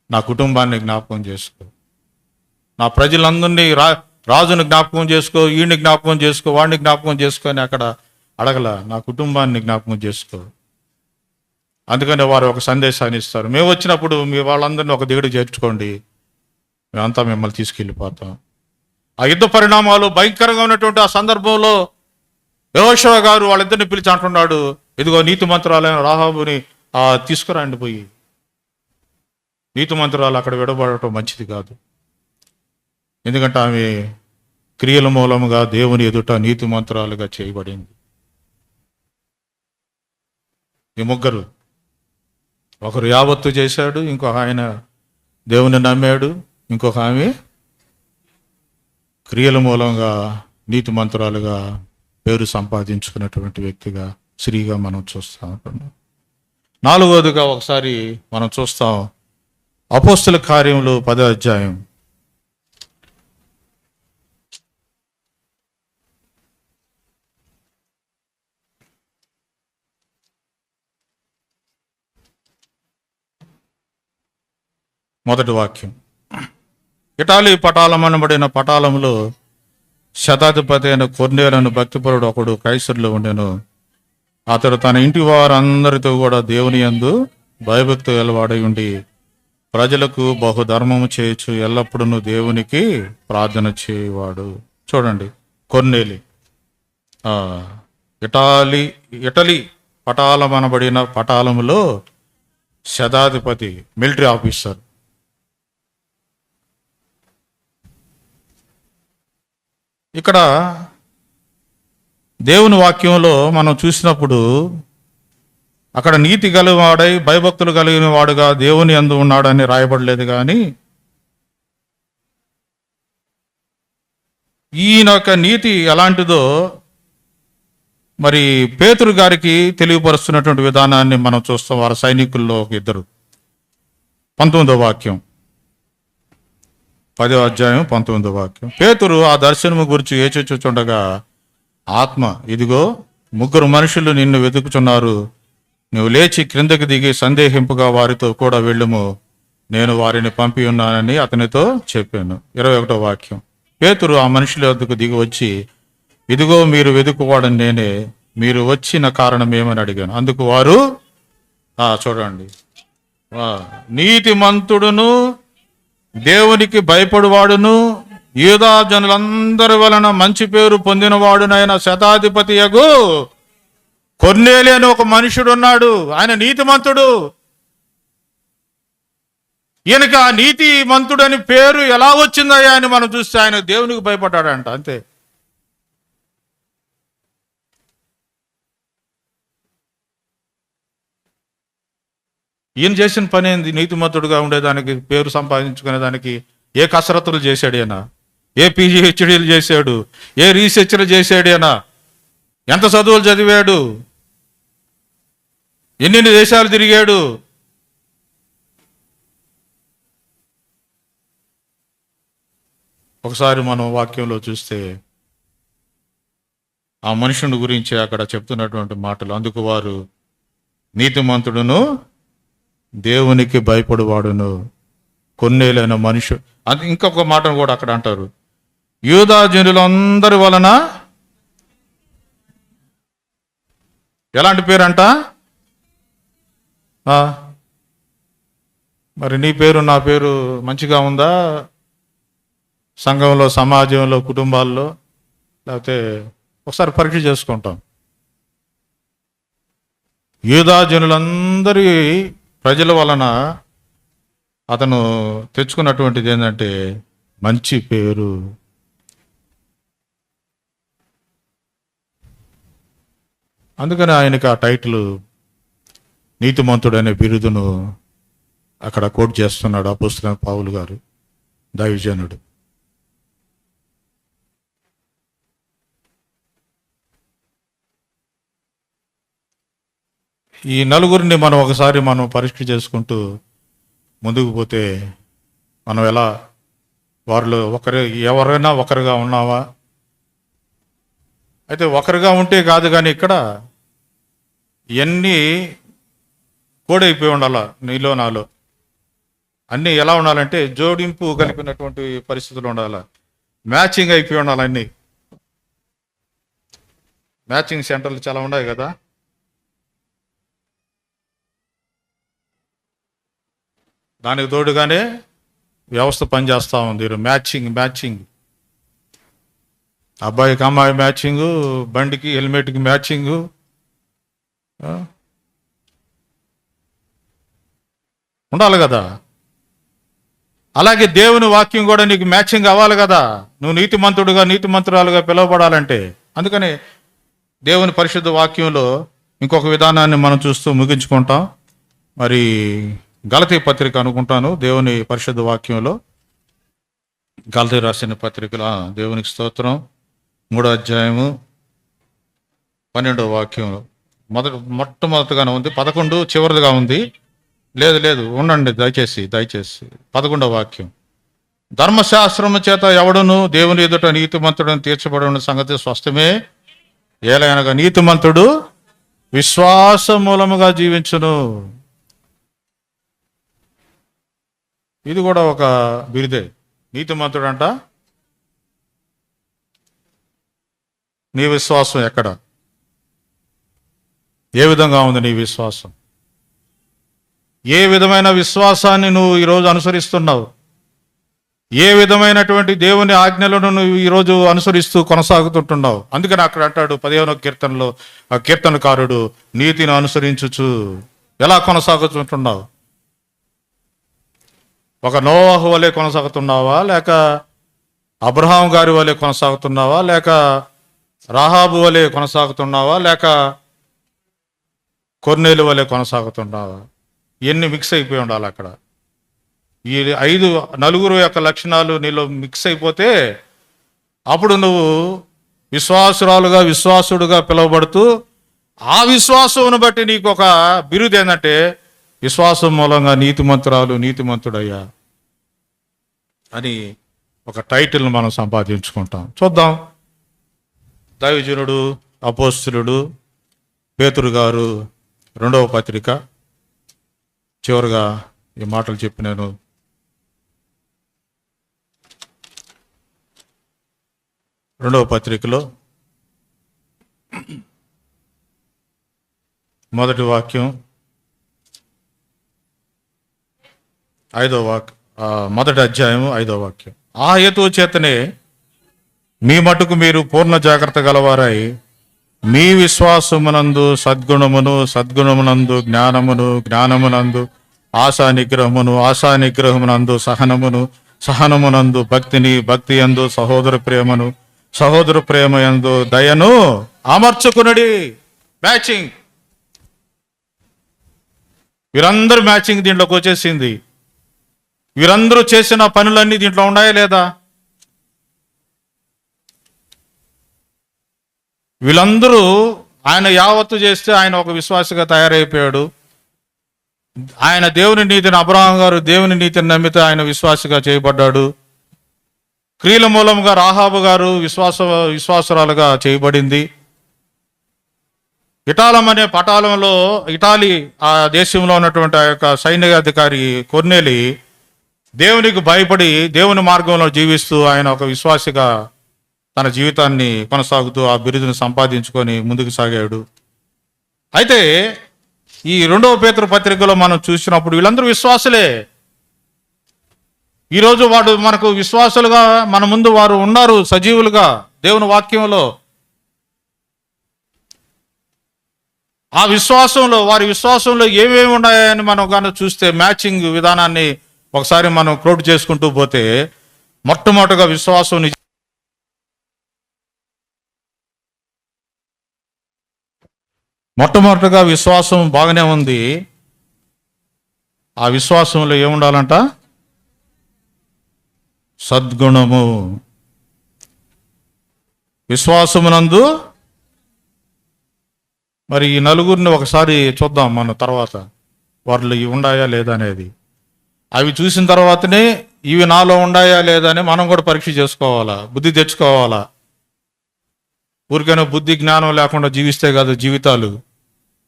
B: నా కుటుంబాన్ని జ్ఞాపకం చేసుకో, నా ప్రజలందరినీ, రాజుని జ్ఞాపకం చేసుకో, వీడిని జ్ఞాపకం చేసుకో, వాడిని జ్ఞాపకం చేసుకో అని అక్కడ అడగల, నా కుటుంబాన్ని జ్ఞాపకం చేసుకో. అందుకని వారు ఒక సందేశాన్ని ఇస్తారు, మేము వచ్చినప్పుడు మీ వాళ్ళందరినీ ఒక దిగుడు చేర్చుకోండి, మేమంతా మిమ్మల్ని తీసుకెళ్ళిపోతాం. ఆ యుద్ధ పరిణామాలు భయంకరంగా ఉన్నటువంటి ఆ సందర్భంలో యెహోషువ గారు వాళ్ళిద్దరిని పిలిచి అంటున్నాడు, ఇదిగో నీతిమంతురాలైన రాహాబుని తీసుకురండి పోయి. నీతిమంతురాలు అక్కడ విడబడటం మంచిది కాదు. ఎందుకంటే ఆమె క్రియల మూలముగా దేవుని ఎదుట నీతిమంతురాలుగా చేయబడింది. ఈ ముగ్గురు, ఒకరు యావత్తు చేశాడు, ఇంకొక ఆయన దేవుని నమ్మాడు, ఇంకొక ఆమె క్రియల మూలంగా నీతిమంతురాలుగా పేరు సంపాదించుకున్నటువంటి వ్యక్తిగా, స్త్రీగా మనం చూస్తూ ఉంటున్నాం. నాలుగవదిగా ఒకసారి మనం చూస్తాం అపోస్తల కార్యములు 10వ అధ్యాయం. మొదటి వాక్యం. ఇటాలీ పటాలం అనబడిన పటాలంలో శతాధిపతి అయిన కొర్నేలను భక్తిపరుడు ఒకడు కైసరులో ఉండెను. అతడు తన ఇంటి వారందరితో కూడా దేవుని యందు భయభక్తి గలవాడై ఉండి ప్రజలకు బహుధర్మము చేయొచ్చు, ఎల్లప్పుడూ దేవునికి ప్రార్థన చేయవాడు. చూడండి, కొర్నేలి ఇటలీ పటాలమనబడిన పటాలములో శతాధిపతి, మిలిటరీ ఆఫీసర్. ఇక్కడ దేవుని వాక్యంలో మనం చూసినప్పుడు అక్కడ నీతి కలిగినవాడై భయభక్తులు కలిగిన వాడుగా దేవుని యందు ఉన్నాడని రాయబడలేదు. కానీ ఈయన యొక్క నీతి ఎలాంటిదో మరి పేతురు గారికి తెలియపరుస్తున్నటువంటి విధానాన్ని మనం చూస్తాం. వారి సైనికుల్లో ఒక ఇద్దరు. 19వ వాక్యం, 10వ అధ్యాయం 19వ వాక్యం. పేతురు ఆ దర్శనము గురించి ఏచొచ్చుచుండగా ఆత్మ, ఇదిగో 3 మనుషులు నిన్ను వెతుకుచున్నారు, నువ్వు లేచి క్రిందకి దిగి సందేహింపుగా వారితో కూడా వెళ్ళుము, నేను వారిని పంపి ఉన్నానని అతనితో చెప్పాను. 21వ వాక్యం. పేతురు ఆ మనుషుల వద్దకు దిగి వచ్చి, ఇదిగో మీరు వెతుకువాడని నేనే, మీరు వచ్చిన కారణం ఏమని అడిగాను. అందుకు వారు చూడండి, నీతిమంతుడును దేవునికి భయపడువాడును యూదా జనులందరి వలన మంచి పేరు పొందినవాడునైన శతాధిపతియగు కొర్నేలి అని ఒక మనుషుడు ఉన్నాడు. ఆయన నీతిమంతుడు. ఈయనకి ఆ నీతిమంతుడని పేరు ఎలా వచ్చిందయ్యా అని మనం చూస్తే ఆయన దేవునికి భయపడ్డాడంట, అంతే. ఈయన చేసిన పని ఏంది? నీతిమంతుడుగా ఉండేదానికి, పేరు సంపాదించుకునేదానికి ఏ కసరత్తులు చేశాడు ఈయన? ఏ PhDలు చేశాడు? ఏ రీసెర్చ్లు చేశాడు ఈయన? ఎంత చదువులు చదివాడు? ఎన్ని దేశాలు తిరిగాడు? ఒకసారి మనం వాక్యంలో చూస్తే ఆ మనుషుని గురించి అక్కడ చెప్తున్నటువంటి మాటలు, అందుకు వారు నీతిమంతుడును దేవునికి భయపడువాడును కొన్నేలైన మనుషుడు. అది ఇంకొక మాటను కూడా అక్కడ అంటారు, యూదా జనులందరి వలన ఎలాంటి పేరంట? మరి నీ పేరు నా పేరు మంచిగా ఉందా సంఘంలో, సమాజంలో, కుటుంబాల్లో? లేకపోతే ఒకసారి పరీక్ష చేసుకుంటాం. యూదా జనులందరి ప్రజల వలన అతను తెచ్చుకున్నటువంటిది ఏంటంటే మంచి పేరు. అందుకని ఆయనకి ఆ టైటిల్ నీతిమంతుడు అనే బిరుదును అక్కడ కోట్ చేస్తున్నాడు అపోస్తలుడైన పౌలు గారు, దైవజనుడు. ఈ నలుగురిని మనం ఒకసారి పరీక్ష చేసుకుంటూ ముందుకు పోతే మనం ఎలా, వారిలో ఎవరైనా ఒకరుగా ఉన్నావా? అయితే ఒకరుగా ఉంటే కాదు, కానీ ఇక్కడ ఇవన్నీ కోడైపోయి ఉండాల నీలో నాలో. అన్నీ ఎలా ఉండాలంటే జోడింపు కలిపినటువంటి పరిస్థితులు ఉండాలి, మ్యాచింగ్ అయిపోయి ఉండాలి. అన్నీ మ్యాచింగ్ సెంటర్లు చాలా ఉన్నాయి కదా. దానికి తోడుగానే వ్యవస్థ పనిచేస్తూ ఉంది. మ్యాచింగ్ అబ్బాయికి అమ్మాయి మ్యాచింగు, బండికి హెల్మెట్కి మ్యాచింగు. ఉండాలి కదా. అలాగే దేవుని వాక్యం కూడా నీకు మ్యాచింగ్ అవ్వాలి కదా, నువ్వు నీతిమంతుడుగా నీతిమంతురాలుగా పిలువబడాలంటే. అందుకని దేవుని పరిశుద్ధ వాక్యంలో ఇంకొక విధానాన్ని మనం చూస్తూ ముగించుకుంటాం. మరి గలతీ పత్రిక అనుకుంటాను, దేవుని పరిశుద్ధ వాక్యంలో గలతీ రాసిన పత్రికలో, దేవునికి స్తోత్రం, 3వ అధ్యాయము 12వ వాక్యంలో మొట్టమొదటిగానే ఉంది, 11 చివరిగా ఉంది. లేదు ఉండండి, దయచేసి 11వ వాక్యం. ధర్మశాస్త్రము చేత ఎవడును దేవుని ఎదుట నీతిమంతుడని తీర్చబడిన సంగతి స్పష్టమే, ఏలయనగా నీతిమంతుడు విశ్వాస మూలముగా జీవించును. ఇది కూడా ఒక బిరుదే. నీతిమంతుడంట. నీ విశ్వాసం ఎక్కడ? ఏ విధంగా ఉంది నీ విశ్వాసం? ఏ విధమైన విశ్వాసాన్ని నువ్వు ఈరోజు అనుసరిస్తున్నావు? ఏ విధమైనటువంటి దేవుని ఆజ్ఞలను నువ్వు ఈరోజు అనుసరిస్తూ కొనసాగుతుంటున్నావు? అందుకని అక్కడ అంటాడు 15వ కీర్తనలో ఆ కీర్తనకారుడు, నీతిని అనుసరించుచు ఎలా కొనసాగుతుంటున్నావు? ఒక నోవాహు వలె కొనసాగుతున్నావా, లేక అబ్రహాం గారి వలె కొనసాగుతున్నావా, లేక రాహాబు వలె కొనసాగుతున్నావా, లేక కొర్నేలు వలె కొనసాగుతున్నావా? ఎన్ని మిక్స్ అయిపోయి ఉండాలి అక్కడ. ఈ 4 యొక్క లక్షణాలు నీలో మిక్స్ అయిపోతే అప్పుడు నువ్వు విశ్వాసురాలుగా, విశ్వాసుడుగా పిలువబడుతూ ఆ విశ్వాసమును బట్టి నీకు ఒక బిరుదు ఏంటంటే, విశ్వాసం మూలంగా నీతిమంతురాలు, నీతిమంతుడయ్యా అని ఒక టైటిల్ని మనం సంపాదించుకుంటాం. చూద్దాం. దైవజనుడు, అపోస్తలుడు పేతురు గారు 2వ పత్రిక, చివరిగా ఈ మాటలు చెప్పి నేను 2వ పత్రికలో మొదటి వాక్యం, 1వ అధ్యాయం 5వ వాక్యం. ఆ హేతువు చేతనే మీ మటుకు మీరు పూర్ణ జాగ్రత్త గలవారై మీ విశ్వాసమునందు సద్గుణమును, సద్గుణమునందు జ్ఞానమును, జ్ఞానమునందు ఆశా నిగ్రహమును, ఆశా నిగ్రహమునందు సహనమును, సహనమునందు భక్తిని, భక్తి యందు సహోదర ప్రేమను, సహోదర ప్రేమ యందు దయను అమర్చుకునుడి. మ్యాచింగ్. వీరందరూ మ్యాచింగ్ దీంట్లోకి వచ్చేసింది. వీరందరూ చేసిన పనులన్నీ దీంట్లో ఉన్నాయా లేదా? వీళ్ళందరూ ఆయన యావత్తు చేస్తే ఆయన ఒక విశ్వాసిగా తయారైపోయాడు. ఆయన దేవుని నీతిని, అబ్రహాం గారు దేవుని నీతిని నమ్మితే ఆయన విశ్వాసిగా చేయబడ్డాడు. క్రియల మూలంగా రాహాబు గారు విశ్వాసురాలుగా చేయబడింది. ఇటాలం అనే పటాలంలో, ఇటాలీ ఆ దేశంలో ఉన్నటువంటి ఆ యొక్క సైన్యాధికారి కొర్నేలి దేవునికి భయపడి దేవుని మార్గంలో జీవిస్తూ ఆయన ఒక విశ్వాసిగా తన జీవితాన్ని కొనసాగుతూ ఆ బిరుదును సంపాదించుకొని ముందుకు సాగాడు. అయితే ఈ 2వ పేతురు పత్రికలో మనం చూసినప్పుడు వీళ్ళందరూ విశ్వాసులే. ఈరోజు వాడు మనకు విశ్వాసులుగా మన ముందు వారు ఉన్నారు, సజీవులుగా దేవుని వాక్యంలో. ఆ విశ్వాసంలో, వారి విశ్వాసంలో ఏమేమి ఉన్నాయని మనం కానీ చూస్తే మ్యాచింగ్ విధానాన్ని ఒకసారి మనం క్రోడ్ చేసుకుంటూ పోతే, మొట్టమొదటిగా విశ్వాసం బాగానే ఉంది. ఆ విశ్వాసంలో ఏముండాలంట? సద్గుణము. విశ్వాసమునందు మరి ఈ నలుగురిని ఒకసారి చూద్దాం మన తర్వాత, వాళ్ళు ఇవి ఉన్నాయా లేదా అనేది. అవి చూసిన తర్వాతనే ఇవి నాలో ఉన్నాయా లేదా అని మనం కూడా పరీక్ష చేసుకోవాలా, బుద్ధి తెచ్చుకోవాలా. ఊరికైనా బుద్ధి జ్ఞానం లేకుండా జీవిస్తే కాదు జీవితాలు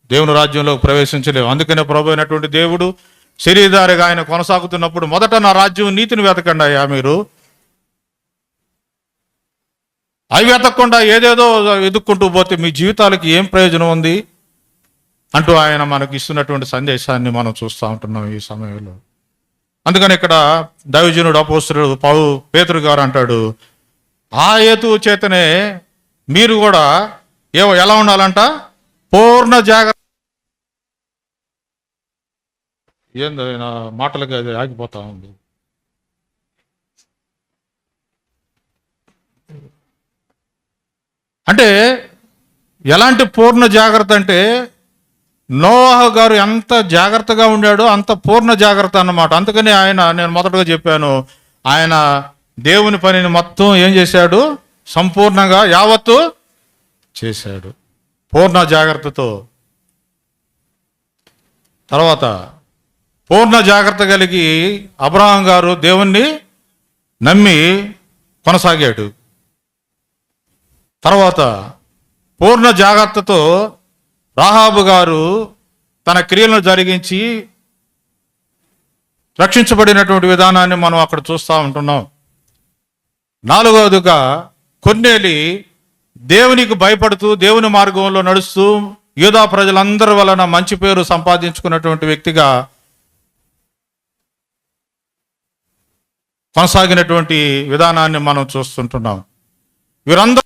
B: దేవుని రాజ్యంలోకి ప్రవేశించలేవు. అందుకనే ప్రభు అయినటువంటి దేవుడు శరీరధారిగా ఆయన కొనసాగుతున్నప్పుడు, మొదట నా రాజ్యం నీతిని వెతకండి అయ్యా మీరు, అవి వెతకకుండా ఏదేదో వెతుక్కుంటూ పోతే మీ జీవితాలకి ఏం ప్రయోజనం ఉంది అంటూ ఆయన మనకి ఇస్తున్నటువంటి సందేశాన్ని మనం చూస్తూ ఉంటున్నాం ఈ సమయంలో. అందుకని ఇక్కడ దైవజనుడు, అపోస్తలుడు పేతురు గారు అంటాడు, ఆ హేతువు చేతనే మీరు కూడా ఎలా ఉండాలంట? పూర్ణ జాగ్రత్త. ఏందో నా మాటలకి అది ఆగిపోతా ఉంది. అంటే ఎలాంటి పూర్ణ జాగ్రత్త అంటే, నోవాహు గారు ఎంత జాగ్రత్తగా ఉండాడో అంత పూర్ణ జాగ్రత్త అన్నమాట. అందుకని నేను మొదటగా చెప్పాను, ఆయన దేవుని పనిని మొత్తం ఏం చేశాడు? సంపూర్ణంగా యావత్తు చేశాడు, పూర్ణ జాగ్రత్తతో. తర్వాత పూర్ణ జాగ్రత్త కలిగి అబ్రహాం గారు దేవుణ్ణి నమ్మి కొనసాగాడు. తర్వాత పూర్ణ జాగ్రత్తతో రాహాబు గారు తన క్రియలను జరిగించి రక్షించబడినటువంటి విధానాన్ని మనం అక్కడ చూస్తూ ఉంటున్నాం. 4వదిగా కొర్నేలి దేవునికి భయపడుతూ దేవుని మార్గంలో నడుస్తూ యూదా ప్రజలందరి వలన మంచి పేరు సంపాదించుకున్నటువంటి వ్యక్తిగా కొనసాగినటువంటి విధానాన్ని మనం చూస్తుంటున్నాం. వీరందరూ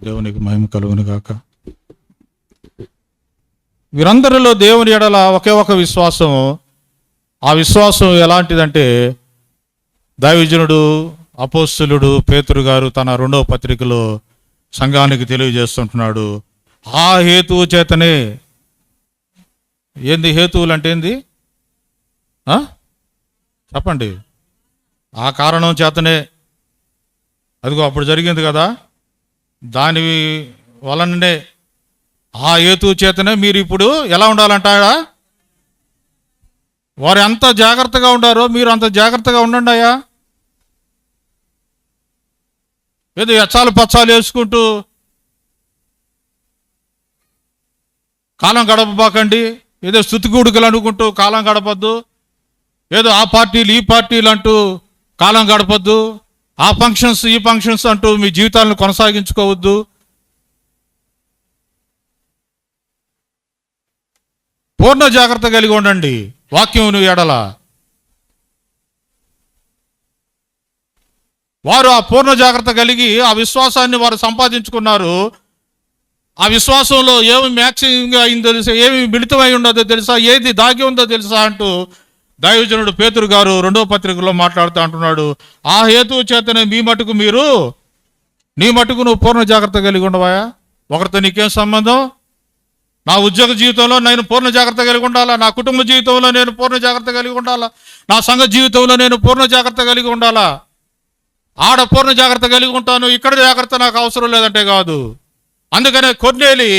B: దేవునికి మహిమ కలుగును గాక. వీరందరిలో దేవుని ఎడల ఒకే ఒక విశ్వాసం. ఆ విశ్వాసం ఎలాంటిదంటే, దైవజనుడు అపోస్తలుడు పేతురు గారు తన 2వ పత్రికలో సంఘానికి తెలియజేస్తుంటున్నాడు. ఆ హేతువు చేతనే, ఏంది హేతువులు అంటే ఏంది చెప్పండి. ఆ కారణం చేతనే, అదిగో అప్పుడు జరిగింది కదా, దాని వలననే, ఆ హేతువు చేతనే మీరు ఇప్పుడు ఎలా ఉండాలంటాడా? వారు ఎంత జాగ్రత్తగా ఉండారో మీరు అంత జాగ్రత్తగా ఉండండి అయ్యా. ఏదో ఎచ్చాలు పచ్చాలు వేసుకుంటూ కాలం గడపబాకండి. ఏదో స్తుతిగూడుకలు అనుకుంటూ కాలం గడపద్దు. ఏదో ఆ పార్టీలు ఈ పార్టీలు అంటూ కాలం గడపద్దు. ఆ ఫంక్షన్స్ ఈ ఫంక్షన్స్ అంటూ మీ జీవితాలను కొనసాగించుకోవద్దు. పూర్ణ జాగ్రత్త కలిగి ఉండండి వాక్యమును ఎడల. వారు ఆ పూర్ణ జాగ్రత్త కలిగి ఆ విశ్వాసాన్ని వారు సంపాదించుకున్నారు. ఆ విశ్వాసంలో ఏమి మ్యాక్సింగ్ అయిందో తెలుసా, ఏమి మిళితమై ఉన్నదో తెలుసా, ఏది దాగి ఉందో తెలుసా అంటూ దైవజనుడు పేతురు గారు 2వ పత్రికలో మాట్లాడుతూ అంటున్నాడు. ఆ హేతువు చేతనే నీ మటుకు నువ్వు పూర్ణ జాగ్రత్త కలిగి ఉండవా? ఒకరితో నీకేం సంబంధం? నా ఉద్యోగ జీవితంలో నేను పూర్ణ జాగ్రత్త కలిగి ఉండాలా, నా కుటుంబ జీవితంలో నేను పూర్ణ జాగ్రత్త కలిగి ఉండాలా, నా సంఘ జీవితంలో నేను పూర్ణ జాగ్రత్త కలిగి ఉండాలా. ఆడ పూర్ణ జాగ్రత్త కలిగి ఉంటాను, ఇక్కడ జాగ్రత్త నాకు అవసరం లేదంటే కాదు. అందుకనే కొర్నేలి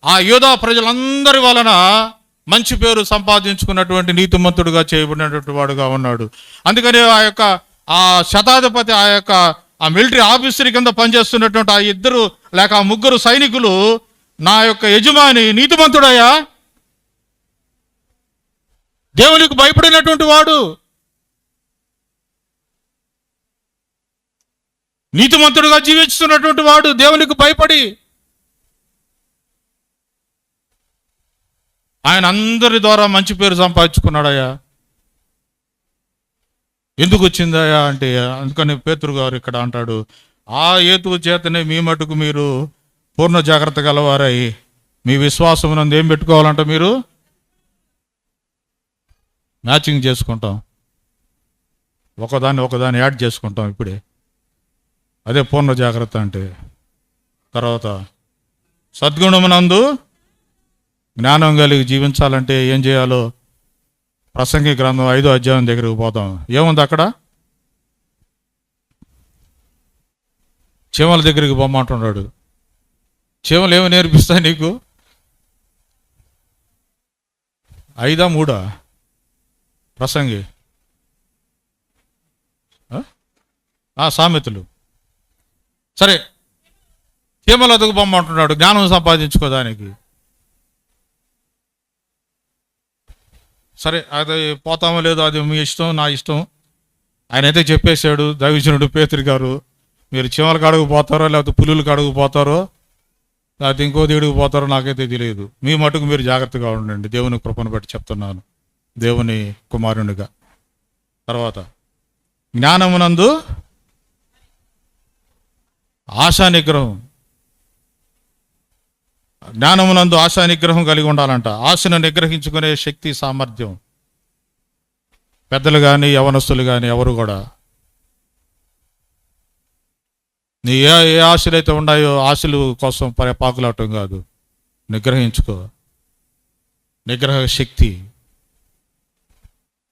B: ఆ యూదా ప్రజలందరి వలన మంచి పేరు సంపాదించుకున్నటువంటి నీతిమంతుడుగా చేయబడినటువంటి వాడుగా ఉన్నాడు. అందుకని ఆ శతాధిపతి, ఆ మిలిటరీ ఆఫీసర్ కింద పనిచేస్తున్నటువంటి ఆ 2 లేక ఆ 3 సైనికులు, నా యొక్క యజమాని నీతిమంతుడయ్యా, దేవునికి భయపడినటువంటి వాడు, నీతిమంతుడుగా జీవిస్తున్నటువంటి వాడు, దేవునికి భయపడి ఆయన అందరి ద్వారా మంచి పేరు సంపాదించుకున్నాడయ్యా. ఎందుకు వచ్చిందయ్యా అంటే, అందుకని పేతురు గారు ఇక్కడ అంటాడు, ఆ హేతువు చేతనే మీ మటుకు మీరు పూర్ణ జాగ్రత్త గలవారై మీ విశ్వాసం నందు ఏం పెట్టుకోవాలంట, మీరు మ్యాచింగ్ చేసుకుంటాం, ఒకదాన్ని యాడ్ చేసుకుంటాం ఇప్పుడే. అదే పూర్ణ జాగ్రత్త అంటే. తర్వాత సద్గుణమునందు జ్ఞానం కలిగి జీవించాలంటే ఏం చేయాలో ప్రసంగి గ్రంథం 5వ అధ్యాయం దగ్గరికి పోతాం. ఏముంది అక్కడ? చీమల దగ్గరికి పోమంటున్నాడు. చీమలు ఏమి నేర్పిస్తాయి నీకు? 5ఆ 3ఆ ప్రసంగి? సామెతలు. సరే, చీమల వద్దకు పొమ్మంటున్నాడు జ్ఞానం సంపాదించుకోదానికి. సరే, అది పోతామో లేదో అది మీ ఇష్టం, నా ఇష్టం. ఆయన అయితే చెప్పేశాడు దైవజనుడు పేతురు గారు, మీరు చీమల కాడుకు పోతారో లేకపోతే పులుల కాడుకు పోతారో లేకపోతే ఇంకో దేవుడికి పోతారో నాకైతే తెలియదు. మీ మటుకు మీరు జాగ్రత్తగా ఉండండి, దేవుని కృపను బట్టి చెప్తున్నాను, దేవుని కుమారునిగా. తర్వాత జ్ఞానమునందు ఆశా నిగ్రహం. జ్ఞానమునందు ఆశా నిగ్రహం కలిగి ఉండాలంట. ఆశను నిగ్రహించుకునే శక్తి, సామర్థ్యం పెద్దలు కానీ యవనస్తులు కానీ ఎవరు కూడా, నీ ఏ ఆశలు అయితే ఉన్నాయో ఆశలు కోసం పాకులాటం కాదు, నిగ్రహించుకో, నిగ్రహ శక్తి.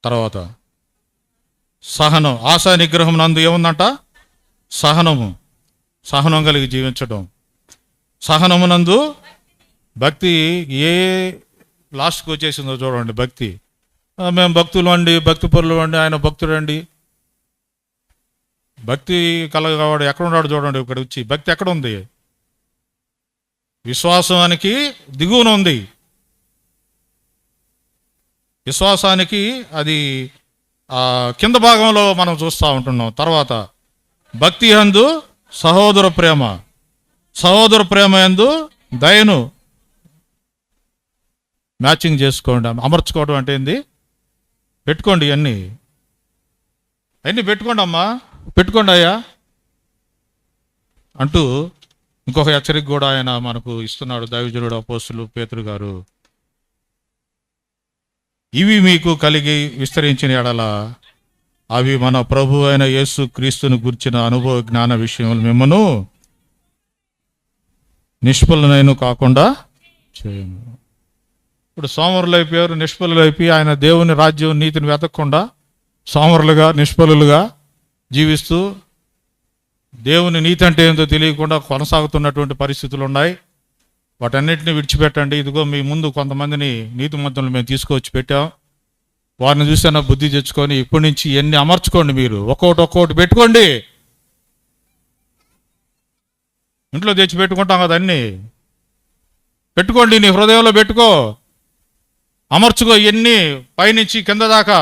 B: తర్వాత సహనం. ఆశా నిగ్రహం నందు ఏముందంట? సహనం కలిగి జీవించడం. సహనమునందు భక్తి. ఏ లాస్ట్కి వచ్చేసిందో చూడండి భక్తి. మేము భక్తులు అండి, భక్తి పరులు అండి, ఆయన భక్తుడు అండి. భక్తి కలగవాడు ఎక్కడున్నాడు చూడండి. ఇక్కడ వచ్చి భక్తి ఎక్కడ ఉంది? విశ్వాసానికి దిగువన ఉంది. విశ్వాసానికి అది కింద భాగంలో మనం చూస్తూ ఉంటున్నాం. తర్వాత భక్తి యందు సహోదర ప్రేమ, సహోదర ప్రేమ యందు దయను మ్యాచింగ్ చేసుకోండి. అమర్చుకోవడం అంటే ఏంది? పెట్టుకోండి, అన్నీ పెట్టుకోండి అమ్మా, పెట్టుకోండి అయ్యా అంటూ ఇంకొక హెచ్చరిక కూడా ఆయన మనకు ఇస్తున్నాడు దైవజనుడు అపోస్తలుడు పేతురు గారు. ఇవి మీకు కలిగి విస్తరించిన ఎడల అవి మన ప్రభు అయిన యేసు క్రీస్తును గుర్చిన అనుభవ జ్ఞాన విషయములు మిమ్మను నిష్ఫలనైన కాకుండా చేయను. ఇప్పుడు సోమరులు అయిపోయారు, నిష్ఫలులు అయిపోయి ఆయన దేవుని రాజ్యం నీతిని వెతకకుండా సోమరులుగా నిష్ఫలులుగా జీవిస్తూ దేవుని నీతి అంటే ఏంటో తెలియకుండా కొనసాగుతున్నటువంటి పరిస్థితులు ఉన్నాయి. వాటన్నిటిని విడిచిపెట్టండి. ఇదిగో మీ ముందు కొంతమందిని నీతిమంతులను మేము తీసుకొచ్చి పెట్టాం. వారిని చూసినా బుద్ధి తెచ్చుకొని ఇప్పటి నుంచి ఎన్ని అమర్చుకోండి. మీరు ఒక్కొక్కటి పెట్టుకోండి. ఇంట్లో తెచ్చి పెట్టుకుంటాం కదా, అన్నీ పెట్టుకోండి. నీ హృదయంలో పెట్టుకో, అమర్చుకో. ఎన్ని పైనుంచి కింద దాకా,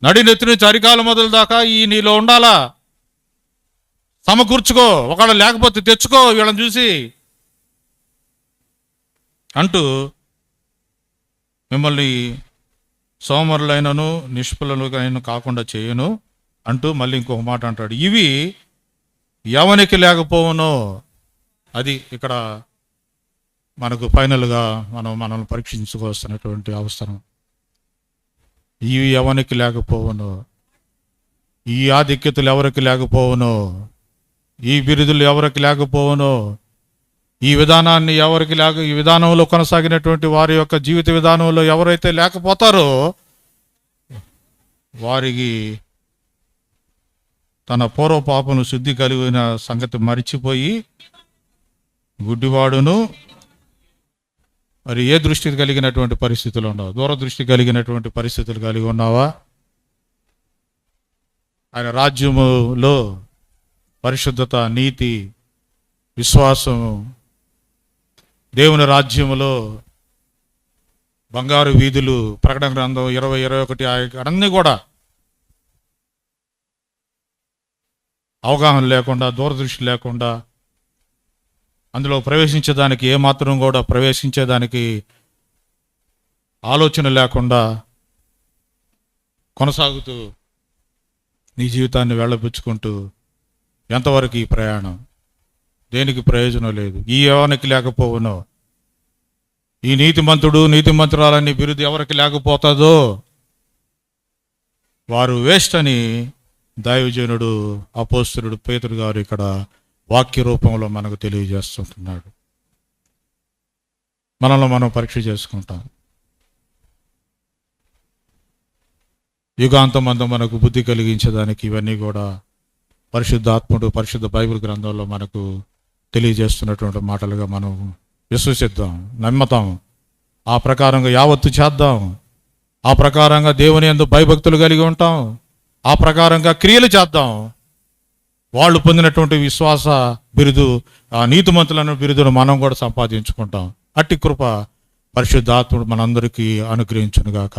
B: నడినెత్తి నుంచి అరికాల మొదలు దాకా ఈ నీలో ఉండాలా. సమకూర్చుకో, ఒకవేళ లేకపోతే తెచ్చుకో వీళ్ళని చూసి అంటూ మిమ్మల్ని సోమరులైనను నిష్ఫలులైన కాకుండా చేయను అంటూ మళ్ళీ ఇంకొక మాట అంటాడు. ఇవి ఎవనికి లేకపోవునో, అది ఇక్కడ మనకు ఫైనల్గా మనల్ని పరీక్షించుకోవాల్సినటువంటి అవసరం. ఇవి ఎవనికి లేకపోవునో, ఈ ఆధిక్యతలు ఎవరికి లేకపోవునో, ఈ బిరుదులు ఎవరికి లేకపోవునో, ఈ విధానాన్ని ఈ విధానంలో కొనసాగినటువంటి వారి యొక్క జీవిత విధానంలో ఎవరైతే లేకపోతారో వారికి తన పూర్వ పాపను శుద్ధి కలిగిన సంగతి మరిచిపోయి గుడ్డివాడును, మరి ఏ దృష్టి కలిగినటువంటి పరిస్థితులు ఉన్నావు? దూరదృష్టి కలిగినటువంటి పరిస్థితులు కలిగి ఉన్నావా? ఆయన రాజ్యములో పరిశుద్ధత, నీతి, విశ్వాసము, దేవుని రాజ్యములో బంగారు వీధులు, ప్రకటన గ్రంథం 20:21 అన్నీ కూడా అవగాహన లేకుండా, దూరదృష్టి లేకుండా, అందులో ప్రవేశించేదానికి ఏమాత్రం కూడా ప్రవేశించేదానికి ఆలోచన లేకుండా కొనసాగుతూ నీ జీవితాన్ని వెళ్ళబుచ్చుకుంటూ ఎంతవరకు ఈ ప్రయాణం? దేనికి ప్రయోజనం లేదు. ఈ ఎవరికి లేకపోవునో, ఈ నీతిమంతురాలని బిరుదు ఎవరికి లేకపోతుందో వారు వేస్ట్ అని దైవజనుడు అపోస్తలుడు పేతురు గారు ఇక్కడ వాక్య రూపంలో మనకు తెలియజేస్తుంటున్నాడు. మనల్ని మనం పరీక్ష చేసుకుంటాం. యుగాంతమందు మనకు బుద్ధి కలిగించడానికి ఇవన్నీ కూడా పరిశుద్ధాత్ముడు పరిశుద్ధ బైబిల్ గ్రంథంలో మనకు తెలియజేస్తున్నటువంటి మాటలుగా మనం విశ్వసిద్దాం, నమ్మతాం. ఆ ప్రకారంగా యావత్తు చేద్దాం. ఆ ప్రకారంగా దేవుని యందు భయభక్తులు కలిగి ఉంటాం. ఆ ప్రకారంగా క్రియలు చేద్దాం. వాళ్ళు పొందినటువంటి విశ్వాస బిరుదు, ఆ నీతిమంతులను బిరుదును మనం కూడా సంపాదించుకుంటాం. అట్టి కృప పరిశుద్ధాత్ముడు మనందరికీ అనుగ్రహించునుగాక.